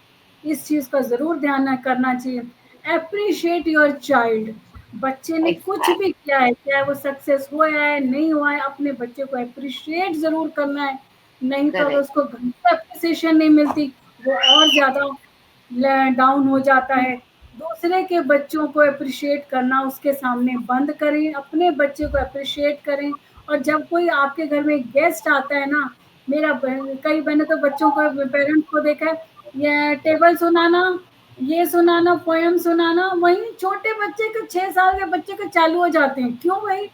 इस चीज़ का ज़रूर ध्यान करना चाहिए। Appreciate your child. बच्चे ने कुछ भी एग्जैक्ट। किया है, चाहे वो सक्सेस हुआ है, नहीं हुआ है, अपने बच्चे को एप्रिशिएट ज़रूर करना है। नहीं तो अगर करेक्ट। उसको घर से एप्रिसिएशन नहीं मिलती, वो और ज़्यादा डाउन हो जाता है। दूसरे के बच्चों को एप्रिशिएट करना उसके सामने बंद करें, अपने बच्चे को एप्रिशिएट करें। और जब कोई आपके घर में गेस्ट आता है ना, कई मैंने तो बच्चों को, पेरेंट्स को देखा है, ये टेबल सुनाना, ये सुनाना, पोएम सुनाना, वहीं छोटे बच्चे को, 6 साल के बच्चे को चालू हो जाते हैं। क्यों भाई?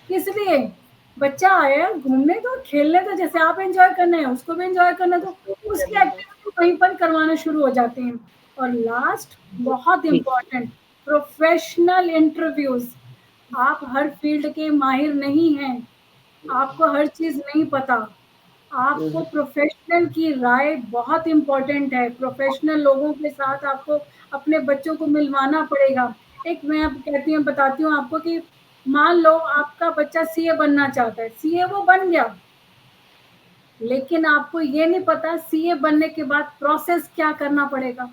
किस लिए? बच्चा आया है घूमने दो, खेलने दो, जैसे आप एन्जॉय करना है, उसको भी एन्जॉय करने दो। उसको भी उसकी करने दो। एक्टिविटी वहीं पर करवाना शुरू हो जाते हैं। और लास्ट, बहुत ठीक। Important, professional interviews. आप हर फील्ड के माहिर नहीं हैं, आपको हर चीज़ नहीं पता। आपको हम्म, प्रोफ़ेशनल की राय बहुत इम्पोर्टेंट है। प्रोफ़ेशनल लोगों के साथ आपको अपने बच्चों को मिलवाना पड़ेगा। एक मैं अब कहती हूँ, बताती हूँ आपको कि मान लो आपका बच्चा सीए बनना चाहता है, सीए वो बन गया, लेकिन आपको ये नहीं पता सीए बनने के बाद प्रोसेस क्या करना पड़ेगा।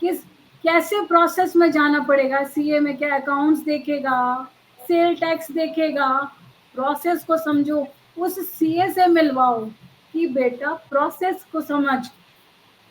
किस कैसे प्रोसेस में जाना पड़ेगा, सीए में क्या अकाउंट्स देखेगा, सेल टैक्स देखेगा, प्रोसेस को समझो, उस सीए से मिलवाओ कि बेटा प्रोसेस को समझ,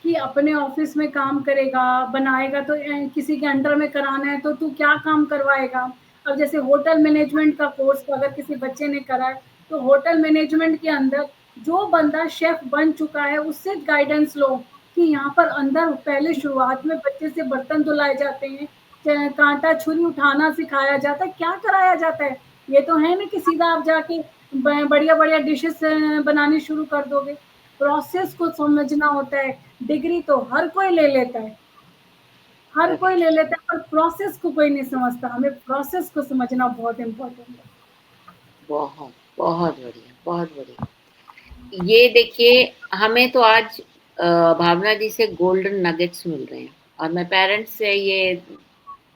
कि अपने ऑफिस में काम करेगा, बनाएगा तो किसी के अंडर में कराना है तो तू क्या काम करवाएगा। अब जैसे होटल मैनेजमेंट का कोर्स अगर किसी बच्चे ने करा है, तो होटल मैनेजमेंट के अंदर जो बंदा शेफ बन चुका है उससे गाइडेंस लो कि यहाँ पर अंदर पहले शुरुआत में बच्चे से बर्तन धुलाए जाते हैं, कांटा छुरी उठाना सिखाया जाता है, क्या कराया जाता है। ये तो है नहीं कि सीधा आप जाके बढ़िया बढ़िया डिशेस बनानी शुरू कर दोगे। प्रोसेस को समझना होता है। डिग्री तो हर कोई ले लेता है, हर कोई करेक्ट। ले लेता है, पर प्रोसेस को कोई नहीं समझता। हमें प्रोसेस को समझना बहुत इम्पोर्टेंट है। बहुत बहुत बढ़िया, बहुत बढ़िया। ये देखिए, हमें तो आज भावना जी से गोल्डन नगेट्स मिल रहे हैं, और मैं पेरेंट्स से ये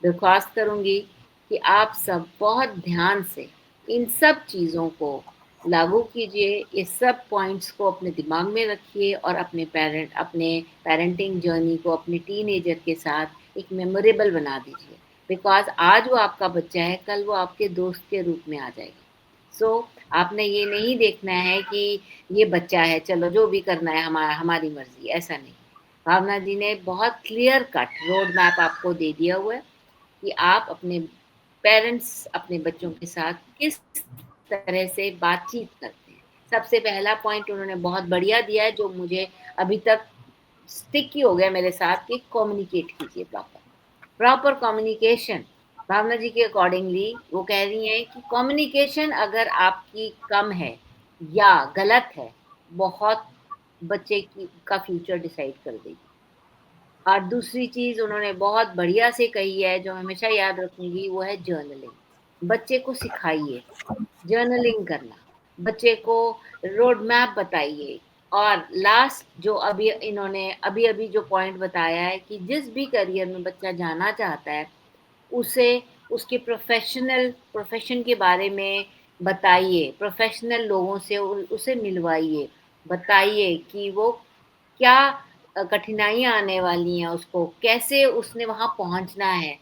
दरख्वास्त करूंगी कि आप सब बहुत ध्यान से इन सब चीज़ों को लागू कीजिए, इस सब पॉइंट्स को अपने दिमाग में रखिए, और अपने पेरेंटिंग जर्नी को अपने टीनेजर के साथ एक मेमोरेबल बना दीजिए। बिकॉज आज वो आपका बच्चा है, कल वो आपके दोस्त के रूप में आ जाएगा। सो आपने ये नहीं देखना है कि ये बच्चा है, चलो जो भी करना है हमारी मर्जी, ऐसा नहीं। भावना जी ने बहुत क्लियर कट रोड मैप आपको दे दिया हुआ है कि आप अपने पेरेंट्स अपने बच्चों के साथ किस तरह से बातचीत करते हैं। सबसे पहला पॉइंट उन्होंने बहुत बढ़िया दिया है, जो मुझे अभी तक स्टिक ही हो गया मेरे साथ, कि कम्युनिकेट कीजिए प्रॉपर। प्रॉपर कम्युनिकेशन, भावना जी के अकॉर्डिंगली वो कह रही हैं कि कम्युनिकेशन अगर आपकी कम है या गलत है, बहुत बच्चे की का फ्यूचर डिसाइड कर देगी। और दूसरी चीज उन्होंने बहुत बढ़िया से कही है, जो हमेशा याद रखूंगी, वो है जर्नलिंग। बच्चे को सिखाइए जर्नलिंग करना, बच्चे को रोड मैप बताइए, और लास्ट जो अभी इन्होंने अभी अभी जो पॉइंट बताया है कि जिस भी करियर में बच्चा जाना चाहता है, उसे उसके प्रोफेशन के बारे में बताइए, प्रोफेशनल लोगों से उसे मिलवाइए, बताइए कि वो क्या कठिनाइयाँ आने वाली हैं उसको, कैसे उसने वहाँ पहुँचना है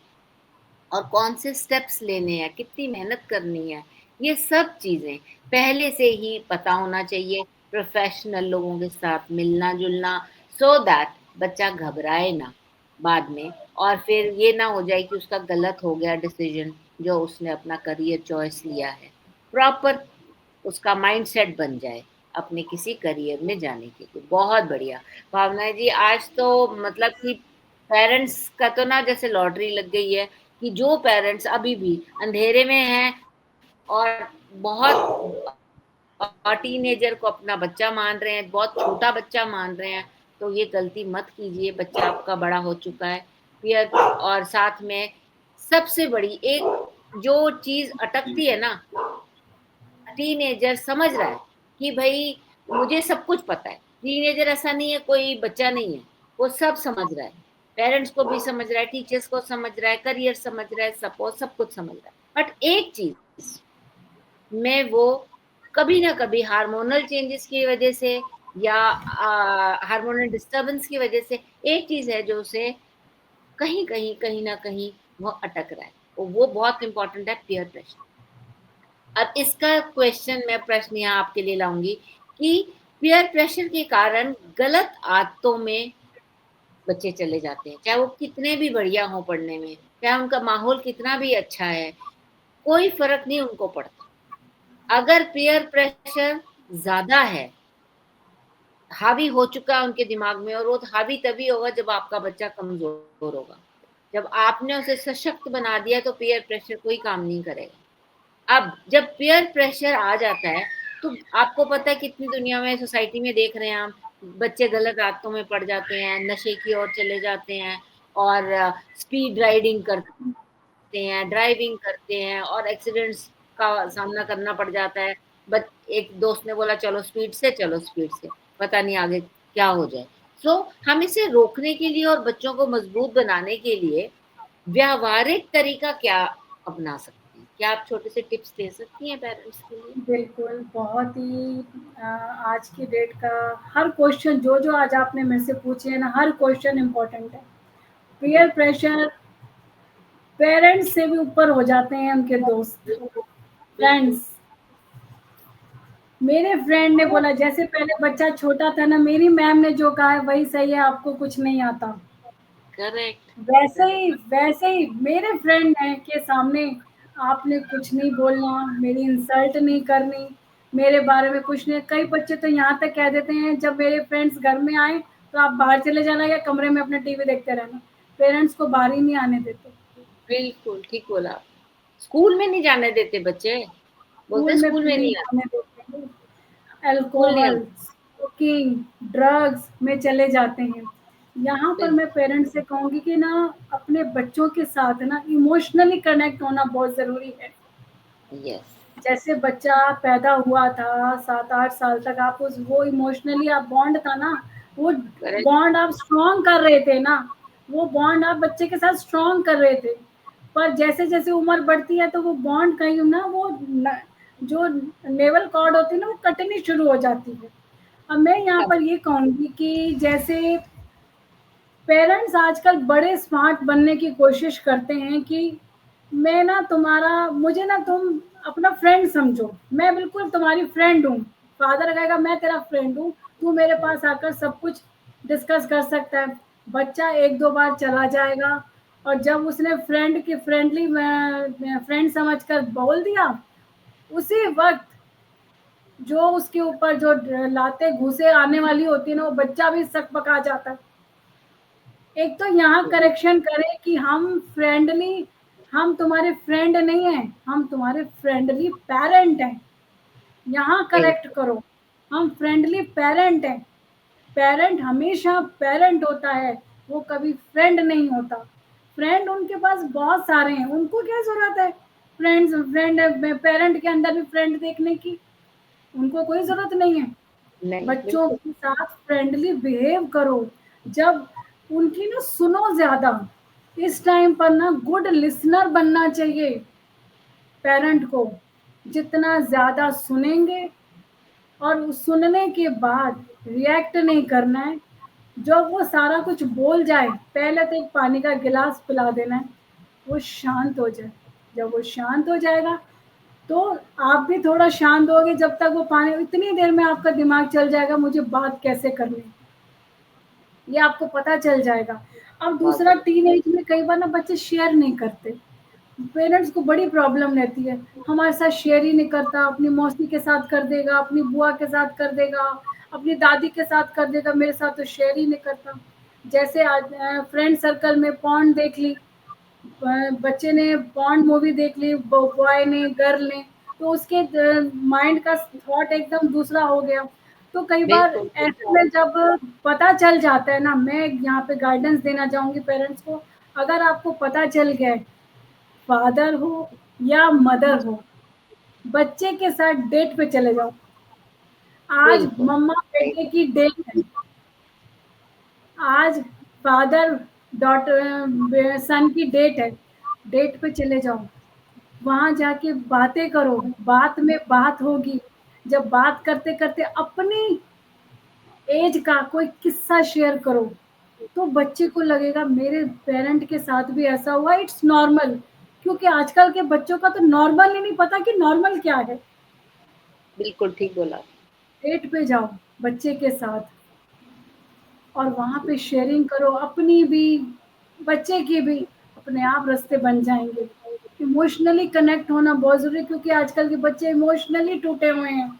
और कौन से स्टेप्स लेने हैं, कितनी मेहनत करनी है, ये सब चीज़ें पहले से ही पता होना चाहिए। प्रोफेशनल लोगों के साथ मिलना-जुलना, सो दैट बच्चा घबराए ना बाद में और फिर ये ना हो जाए कि उसका गलत हो गया डिसीजन जो उसने अपना करियर चॉइस लिया है। प्रॉपर उसका माइंडसेट बन जाए अपने किसी करियर में जाने के लिए। बहुत बढ़िया। भावना जी, आज तो मतलब कि पेरेंट्स का तो ना जैसे लॉटरी लग गई है कि जो पेरेंट्स अभी भी अंधेरे में हैं और बहुत टीनेजर को अपना बच्चा मान रहे हैं, बहुत छोटा बच्चा मान रहे हैं, तो ये गलती मत कीजिए। बच्चा आपका बड़ा हो चुका है। फिर और साथ में सबसे बड़ी एक जो चीज़ अटकती है ना, टीनेजर समझ रहा है कि भई मुझे सब कुछ पता है। टीनेजर ऐसा नहीं है, कोई बच्चा नहीं है, वो सब समझ रहा है। पेरेंट्स को भी समझ रहा है, टीचर्स को समझ रहा है, करियर समझ रहा है, सपोर्ट सब कुछ समझ रहा है। बट एक चीज़ में वो कभी ना कभी हार्मोनल चेंजेस की वजह से या हार्मोनल डिस्टर्बेंस की वजह से एक चीज़ है जो उसे कहीं-कहीं, कहीं न कहीं वो अटक रहा है। वो बहुत इम्पोर्टेंट है, पीयर प्रेशर। अब इसका क्वेश्चन मैं प्रश्न यहाँ आपके लिए लाऊँगी कि पीयर प्रेशर के कारण गलत आदतों में बच्चे चले जाते हैं, चाहे वो कितने भी बढ़िया हों पढ़ने में, चाहे उनका माहौल कितना भी अच्छा है, कोई फ़र्क नहीं उनको पड़ता। अगर पीयर प्रेशर ज़्यादा है, हावी हो चुका है उनके दिमाग में और वो हावी तभी होगा जब आपका बच्चा कमज़ोर होगा। जब आपने उसे सशक्त बना दिया तो पीयर प्रेशर कोई काम नहीं करेगा। अब जब पीयर प्रेशर आ जाता है, तो आपको पता है कितनी दुनिया में सोसाइटी में देख रहे हैं हम, बच्चे गलत आदतों में पड़ जाते हैं, नशे की ओर चले जाते हैं और स्पीड राइडिंग करते हैं, ड्राइविंग करते हैं और एक्सीडेंट्स का सामना करना पड़ जाता है। बट एक दोस्त ने बोला चलो स्पीड से, पता नहीं आगे क्या हो जाए। सो हम इसे रोकने के लिए और बच्चों को मजबूत बनाने के लिए व्यावहारिक तरीका क्या अपना सकते हैं? क्या आप छोटे से टिप्स दे सकती हैं पेरेंट्स के लिए? बिल्कुल, बहुत ही आज की डेट का हर क्वेश्चन जो-जो आज आपने मेरे से पूछे हैं ना, हर क्वेश्चन इम्पोर्टेंट है। पीयर बिल्कुल, प्रेशर पेरेंट्स से भी ऊपर हो जाते हैं उनके दोस्त, बिल्कुल, बिल्कुल, फ्रेंड्स। मेरे फ्रेंड ने बोला जैसे पहले बच्चा छोटा था ना, मेरी मैम ने जो कहा है वही सही है, आपको कुछ नहीं आता। करेक्ट, करेक्ट, वैसे ही मेरे फ्रेंड हैं के सामने आपने कुछ नहीं बोलना, मेरी इंसल्ट नहीं करनी, मेरे बारे में कुछ नहीं। कई बच्चे तो यहाँ तक कह देते हैं जब मेरे फ्रेंड्स घर में आए तो आप बाहर चले जाना या कमरे में अपने टीवी देखते रहना। पेरेंट्स को बाहर ही नहीं आने देते। बिल्कुल, ठीक बोला आपने। स्कूल में नहीं जाने देते बच्चे, बोलते स्कूल हैं में स्कूल में नहीं नहीं आना, जाने देते हैं। स्कूल नहीं अल्कोहल, आना। स्मोकिंग, ड्रग्स में चले जाते हैं। यहाँ पर मैं बिल्कुल, पेरेंट्स से कहूँगी कि ना अपने बच्चों के साथ ना इमोशनली कनेक्ट होना बहुत ज़रूरी है। यस, जैसे बच्चा पैदा हुआ था 7-8 साल तक आप उस वो इमोशनली आप बॉन्ड था ना, वो करेक्ट, बॉन्ड आप स्ट्रॉन्ग कर रहे थे ना, वो बॉन्ड आप बच्चे के साथ स्ट्रॉन्ग कर रहे थे। पर जैसे-जैसे उम्र बढ़ती है तो वो बॉन्ड कहीं ना वो न जो नेवल कॉर्ड होती है ना वो कटनी शुरू हो जाती है। अब मैं यहाँ हाँ, पर ये कहूँगी कि जैसे पेरेंट्स आजकल बड़े स्मार्ट बनने की कोशिश करते हैं कि मैं ना तुम्हारा मुझे ना तुम अपना फ्रेंड समझो, मैं बिल्कुल तुम्हारी फ्रेंड हूँ। फादर कहेगा मैं तेरा फ्रेंड हूँ, तू मेरे पास आकर सब कुछ डिस्कस कर सकता है। बच्चा 1-2 बार चला जाएगा और जब उसने फ्रेंड की फ्रेंडली फ्रेंड समझकर बोल दिया, उसी वक़्त जो उसके ऊपर जो लातें घूँसे आने वाली होती है ना, वो बच्चा भी सकपका जाता है। एक तो यहाँ करेक्शन करें कि हम तुम्हारे फ्रेंड नहीं हैं, हम तुम्हारे फ्रेंडली पेरेंट हैं। यहाँ करेक्ट बिल्कुल, करो, हम फ्रेंडली पेरेंट हैं। पेरेंट हमेशा पेरेंट होता है, वो कभी फ्रेंड नहीं होता। फ्रेंड उनके पास बहुत सारे हैं, उनको क्या ज़रूरत है फ्रेंड पेरेंट के अंदर भी फ्रेंड देखने की? उनको कोई ज़रूरत नहीं है। नहीं, बच्चों बिल्कुल। के साथ फ्रेंडली बिहेव करो, जब उनकी ना सुनो ज़्यादा। इस टाइम पर ना गुड लिसनर बनना चाहिए पेरेंट को। जितना ज़्यादा सुनेंगे और उस सुनने के बाद रिएक्ट नहीं करना है। जब वो सारा कुछ बोल जाए, पहले तो एक पानी का गिलास पिला देना है, वो शांत हो जाए। जब वो शांत हो जाएगा, तो आप भी थोड़ा शांत होगे। जब तक वो पानी, इतनी देर में आपका दिमाग चल जाएगा मुझे बात कैसे करनी है, ये आपको पता चल जाएगा। अब बहुत दूसरा, बढ़िया। टीनेज में कई बार ना बच्चे शेयर नहीं करते। पेरेंट्स को बड़ी प्रॉब्लम रहती है, हमारे साथ शेयर ही नहीं करता, अपनी मौसी के साथ कर देगा, अपनी बुआ के साथ कर देगा, अपनी दादी के साथ कर देगा, मेरे साथ तो शेयर ही नहीं करता। जैसे आज फ्रेंड सर्कल में पॉन्ड देख ली, बच्चे ने पॉन्ड मूवी देख ली, बॉय ने, गर्ल ने, तो उसके माइंड का थॉट एकदम दूसरा हो गया। तो कई बार बिल्कुल, ऐसे बिल्कुल। में जब पता चल जाता है ना, मैं यहाँ पे गाइडेंस देना चाहूंगी पेरेंट्स को। अगर आपको पता चल गया है, फादर हो या मदर हो, बच्चे के साथ डेट पे चले जाओ। आज बिल्कुल मम्मा सही बेटे बात। की डेट है, आज फादर डॉटर सन की डेट है, डेट पे चले जाओ। वहां जाके बातें करो, बात में बात होगी। जब बात करते करते अपनी एज का कोई किस्सा शेयर करो, तो बच्चे को लगेगा मेरे पेरेंट के साथ भी ऐसा हुआ, इट्स नॉर्मल। क्योंकि आजकल के बच्चों का तो नॉर्मल ही नहीं पता कि नॉर्मल क्या है। बिल्कुल ठीक बोला। डेट पे जाओ बच्चे के साथ, और वहाँ पे शेयरिंग करो, अपनी भी, बच्चे की भी, अपने आप रास्ते बन जाएँगे। इमोशनली कनेक्ट होना बहुत ज़रूरी है, क्योंकि आजकल के बच्चे इमोशनली टूटे हुए हैं।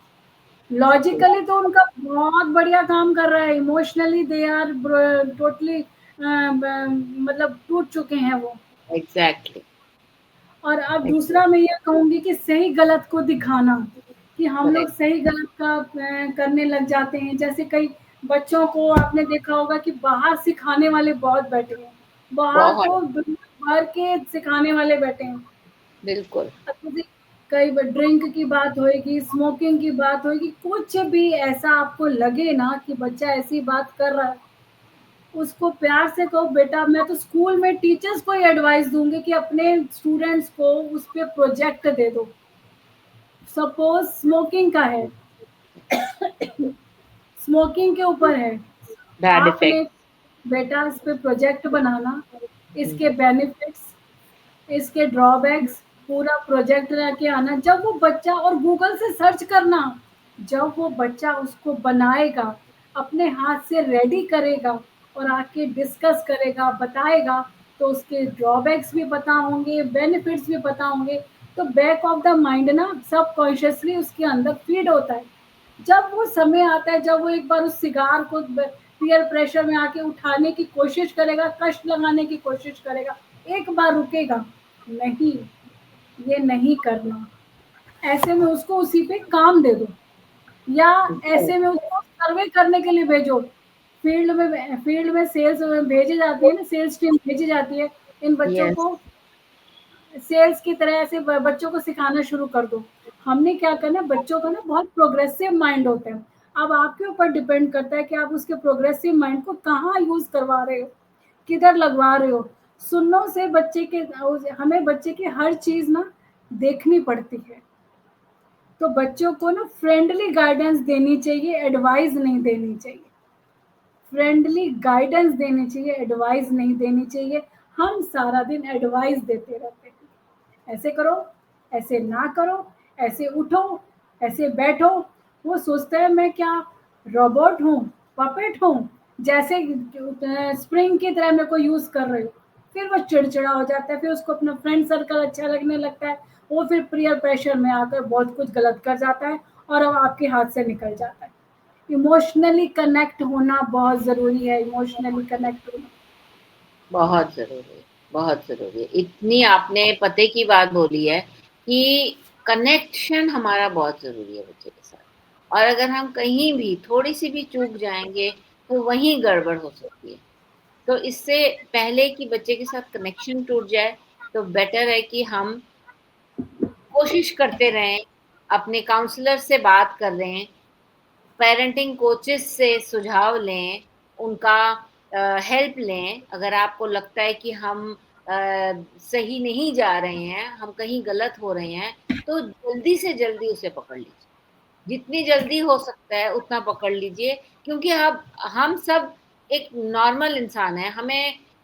लॉजिकली तो उनका बहुत बढ़िया काम कर रहा है, इमोशनली दे आर टोटली मतलब टूट चुके हैं वो। एग्ज़ैक्टली, और अब दूसरा मैं एग्ज़ैक्टली। ये कहूँगी कि सही गलत को दिखाना, कि हम लोग करेक्ट। सही गलत का करने लग जाते हैं। जैसे कई बच्चों को आपने देखा होगा कि बाहर सिखाने वाले बहुत बैठे हैं। बाहर बहुत। तो दुनिया भर के सिखाने वाले बैठे हैं। बिल्कुल। अब मुझे कई बार ड्रिंक की बात होएगी, स्मोकिंग की बात होएगी, कुछ भी ऐसा आपको लगे ना कि बच्चा ऐसी बात कर रहा है, उसको प्यार से कहो, बेटा मैं तो स्कूल में टीचर्स को ही एडवाइस दूँगी कि अपने स्टूडेंट्स को उस पे प्रोजेक्ट दे दो। सपोज़ स्मोकिंग का है, स्मोकिंग के ऊपर है, बैड आपने इफ़ेक्ट। बेटा इस पे प्रोजेक्ट बनाना, हुँ, इसके बेनिफिट्स, इसके ड्रॉबैक्स, पूरा प्रोजेक्ट लेके आना। जब वो बच्चा, और गूगल से सर्च करना, जब वो बच्चा उसको बनाएगा, अपने हाथ से रेडी करेगा और आके डिस्कस करेगा, बताएगा, तो उसके ड्रॉबैक्स भी पता होंगे, बेनिफिट्स भी पता होंगे। तो बैक ऑफ द माइंड ना सबकॉन्शियसली उसके अंदर फीड होता है। जब वो समय आता है, जब वो एक बार उस सिगार को पीयर प्रेशर में आके उठाने की कोशिश करेगा, कष्ट लगाने की कोशिश करेगा, एक बार रुकेगा, नहीं, ये नहीं करना। ऐसे में उसको उसी पे काम दे दो, या ऐसे में उसको सर्वे करने के लिए भेजो। फील्ड में सेल्स भेजी जाती है ना, सेल्स टीम भेजी जाती है। इन बच्चों यस। को सेल्स की तरह ऐसे बच्चों को सिखाना शुरू कर दो। हमने क्या करना है, बच्चों का ना बहुत प्रोग्रेसिव माइंड होता है। अब आपके ऊपर डिपेंड करता है कि आप उसके प्रोग्रेसिव माइंड को कहाँ यूज़ करवा रहे हो, किधर लगवा रहे हो। सुनने से बच्चे के, हमें बच्चे की हर चीज़ ना देखनी पड़ती है। तो बच्चों को ना फ्रेंडली गाइडेंस देनी चाहिए, एडवाइस नहीं देनी चाहिए। फ्रेंडली गाइडेंस देनी चाहिए, एडवाइस नहीं देनी चाहिए। हम सारा दिन एडवाइस देते रहते हैं, ऐसे करो, ऐसे ना करो, ऐसे उठो, ऐसे बैठो। वो सोचता है मैं क्या रोबोट हूँ, पपेट हूँ, जैसे स्प्रिंग की तरह मेरे को यूज़ कर रहे हो। फिर वो चिड़चिड़ा हो जाता है, फिर उसको अपना फ्रेंड सर्कल अच्छा लगने लगता है। वो फिर पीयर प्रेशर में आकर बहुत कुछ गलत कर जाता है, और अब आपके हाथ से निकल जाता है। इमोशनली कनेक्ट होना बहुत ज़रूरी है, इमोशनली कनेक्ट होना। बहुत ज़रूरी है, बहुत ज़रूरी है। इतनी आपने पते की बात बोली है कि कनेक्शन हमारा बहुत ज़रूरी है बच्चे के साथ। और अगर हम कहीं भी थोड़ी-सी भी चूक जाएँगे, तो वहीं गड़बड़ हो सकती है। तो इससे पहले कि बच्चे के साथ कनेक्शन टूट जाए, तो बेटर है कि हम कोशिश करते रहें, अपने काउंसलर से बात कर रहे हैं, पेरेंटिंग कोचेस से सुझाव लें, उनका हेल्प लें। अगर आपको लगता है कि हम सही नहीं जा रहे हैं, हम कहीं गलत हो रहे हैं, तो जल्दी से जल्दी उसे पकड़ लीजिए। जितनी जल्दी हो सकता है उतना पकड़ लीजिए, क्योंकि अब हम सब एक नॉर्मल इंसान है,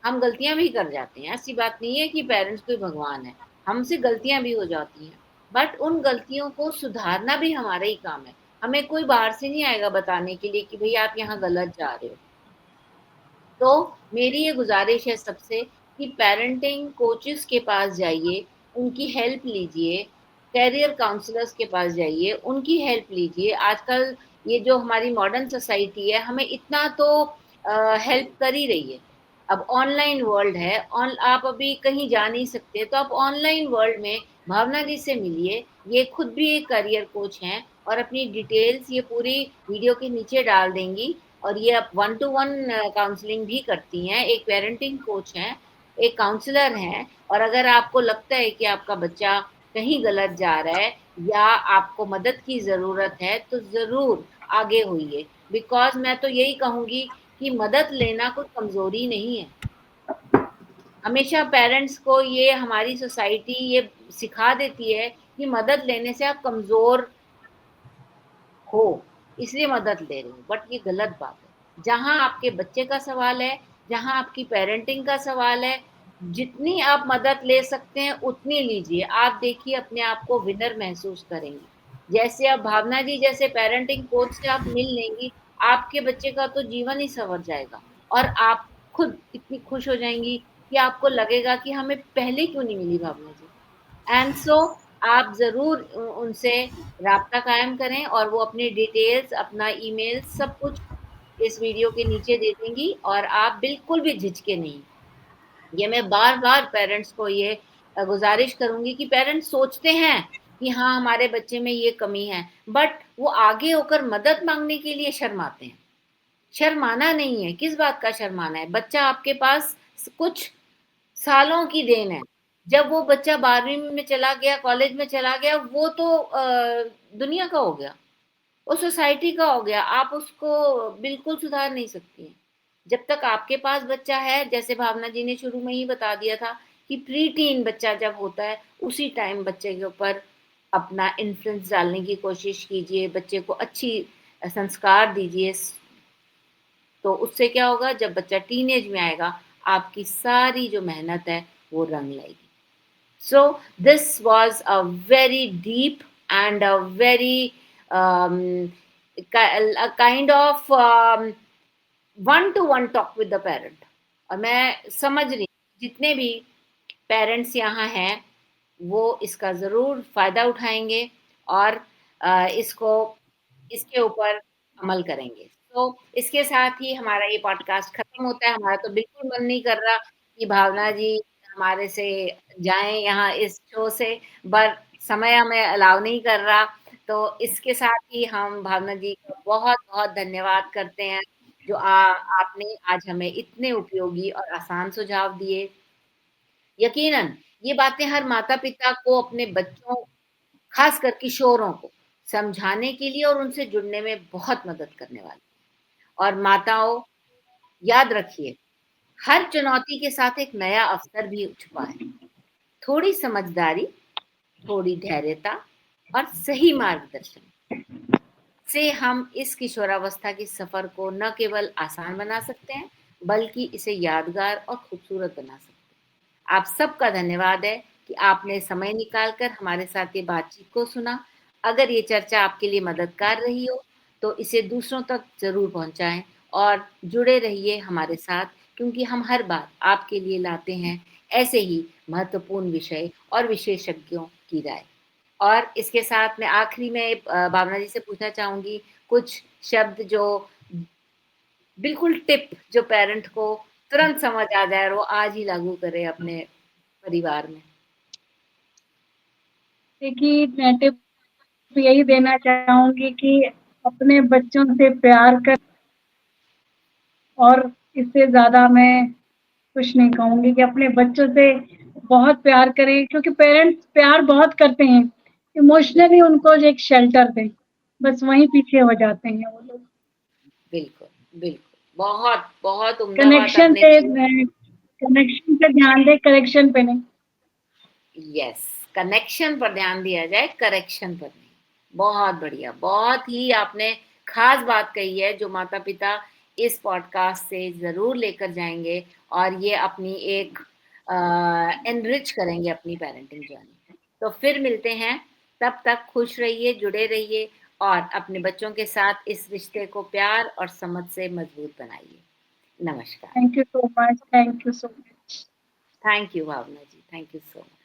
हम गलतियां भी कर जाते हैं। ऐसी बात नहीं है कि पेरेंट्स कोई भगवान है, हमसे गलतियां भी हो जाती हैं, बट उन गलतियों को सुधारना भी हमारा ही काम है। हमें कोई बाहर से नहीं आएगा बताने के लिए कि भाई आप यहाँ गलत जा रहे हो। तो मेरी ये गुजारिश है सबसे कि पेरेंटिंग कोचेस के पास जाइए, उनकी हेल्प लीजिए, करियर काउंसलर्स के पास जाइए, उनकी हेल्प लीजिए। आजकल ये जो हमारी मॉडर्न सोसाइटी है, हमें इतना तो हेल्प कर ही रही है। अब ऑनलाइन वर्ल्ड है, आप अभी कहीं जा नहीं सकते, तो आप ऑनलाइन वर्ल्ड में भावना जी से मिलिए। ये खुद भी एक करियर कोच हैं और अपनी डिटेल्स ये पूरी वीडियो के नीचे डाल देंगी। और ये अब 1-to-1 काउंसलिंग भी करती हैं, एक पेरेंटिंग कोच हैं, एक काउंसलर हैं। और अगर आपको लगता है कि आपका बच्चा कहीं गलत जा रहा है या आपको मदद की ज़रूरत है, तो ज़रूर आगे होइए। बिकॉज़ मैं तो यही कहूँगी कि मदद लेना कोई कमज़ोरी नहीं है। हमेशा पेरेंट्स को ये हमारी सोसाइटी ये सिखा देती है कि मदद लेने से आप कमज़ोर हो, इसलिए मदद ले रही हूँ, बट ये गलत बात है। जहाँ आपके बच्चे का सवाल है, जहाँ आपकी पेरेंटिंग का सवाल है, जितनी आप मदद ले सकते हैं उतनी लीजिए। आप देखिए अपने आप को विनर महसूस करेंगी। जैसे अब भावना जी जैसे पेरेंटिंग कोच से आप मिल लेंगी, आपके बच्चे का तो जीवन ही सँवर जाएगा और आप खुद इतनी खुश हो जाएँगी कि आपको लगेगा कि हमें पहले क्यों नहीं मिली भावना जी। एंड सो आप ज़रूर उनसे राब्ता कायम करें और वो अपनी डिटेल्स, अपना ईमेल सब कुछ इस वीडियो के नीचे दे देंगी और आप बिल्कुल भी झिझके नहीं। ये मैं बार-बार पेरेंट्स को ये गुज़ारिश करूँगी कि पेरेंट्स सोचते हैं कि हाँ, हमारे बच्चे में ये कमी है, बट वो आगे होकर मदद माँगने के लिए शर्माते हैं। शर्माना नहीं है, किस बात का शर्माना है? बच्चा आपके पास कुछ सालों की देन है। जब वो बच्चा 12वीं में चला गया, कॉलेज में चला गया, वो तो दुनिया का हो गया, वो सोसाइटी का हो गया, आप उसको बिल्कुल सुधार नहीं सकती हैं। जब तक आपके पास बच्चा है, जैसे भावना जी ने शुरू में ही बता दिया था कि प्री-टीन बच्चा जब होता है, उसी टाइम बच्चे के ऊपर अपना इन्फ्लुएंस डालने की कोशिश कीजिए, बच्चे को अच्छी संस्कार दीजिए। तो उससे क्या होगा, जब बच्चा टीनेज में आएगा, आपकी सारी जो मेहनत है, वो रंग लाएगी। So this was a very deep and a very a kind of one to one talk with the parent। और मैं समझ रही हूँ जितने भी पेरेंट्स यहाँ हैं, वो इसका ज़रूर फ़ायदा उठाएँगे और इसको इसके ऊपर अमल करेंगे। तो इसके साथ ही हमारा ये पॉडकास्ट खत्म होता है। हमारा तो बिल्कुल मन नहीं कर रहा कि भावना जी हमारे से जाएँ यहाँ इस शो से, बट समय हमें अलाउ नहीं कर रहा। तो इसके साथ ही हम भावना जी का बहुत-बहुत धन्यवाद करते हैं, जो आपने आज हमें इतने उपयोगी और आसान सुझाव दिए। यकीनन ये बातें हर माता-पिता को अपने बच्चों, खासकर किशोरों को समझाने के लिए और उनसे जुड़ने में बहुत मदद करने वाली है। और माताओं, याद रखिए, हर चुनौती के साथ एक नया अवसर भी छुपा है। थोड़ी समझदारी, थोड़ी धैर्यता और सही मार्गदर्शन से हम इस किशोरावस्था के सफ़र को न केवल आसान बना सकते हैं, बल्कि इसे यादगार और खूबसूरत बना सकते हैं। आप सबका धन्यवाद है कि आपने समय निकाल कर हमारे साथ ये बातचीत को सुना। अगर ये चर्चा आपके लिए मददगार रही हो, तो इसे दूसरों तक ज़रूर पहुँचाएँ और जुड़े रहिए हमारे साथ, क्योंकि हम हर बार आपके लिए लाते हैं ऐसे ही महत्वपूर्ण विषय और विशेषज्ञों की राय। और इसके साथ मैं आखिरी में भावना जी से पूछना चाहूँगी कुछ शब्द जो बिल्कुल टिप जो पेरेंट को तुरंत समझ आ जाए और वो आज ही लागू करे अपने परिवार में। देखिए, मैं टिप यही देना चाहूँगी कि अपने बच्चों से प्यार कर, और इससे ज़्यादा मैं कुछ नहीं कहूँगी कि अपने बच्चों से बहुत प्यार करें, क्योंकि पेरेंट्स प्यार बहुत करते हैं। इमोशनली उनको एक शेल्टर दें। बस वहीं पीछे हो जाते हैं वो लोग। बिल्कुल, बिल्कुल। बहुत, बहुत उम्दा बात कनेक्शन आपने पे की। कनेक्शन पे ध्यान दें, करेक्शन पे नहीं। यस, कनेक्शन पर ध्यान दिया जाए, करेक्शन पर नहीं। बहुत बढ़िया, बहुत ही आपने खास बात कही है जो माता-पिता इस पॉडकास्ट से ज़रूर लेकर जाएँगे और ये अपनी एक एनरिच करेंगे अपनी पेरेंटिंग जर्नी। तो फिर मिलते हैं, तब तक खुश रहिए, जुड़े रहिए और अपने बच्चों के साथ इस रिश्ते को प्यार और समझ से मज़बूत बनाइए। नमस्कार। Thank you so much, thank you so much. Thank you Bhavana ji, thank you so much.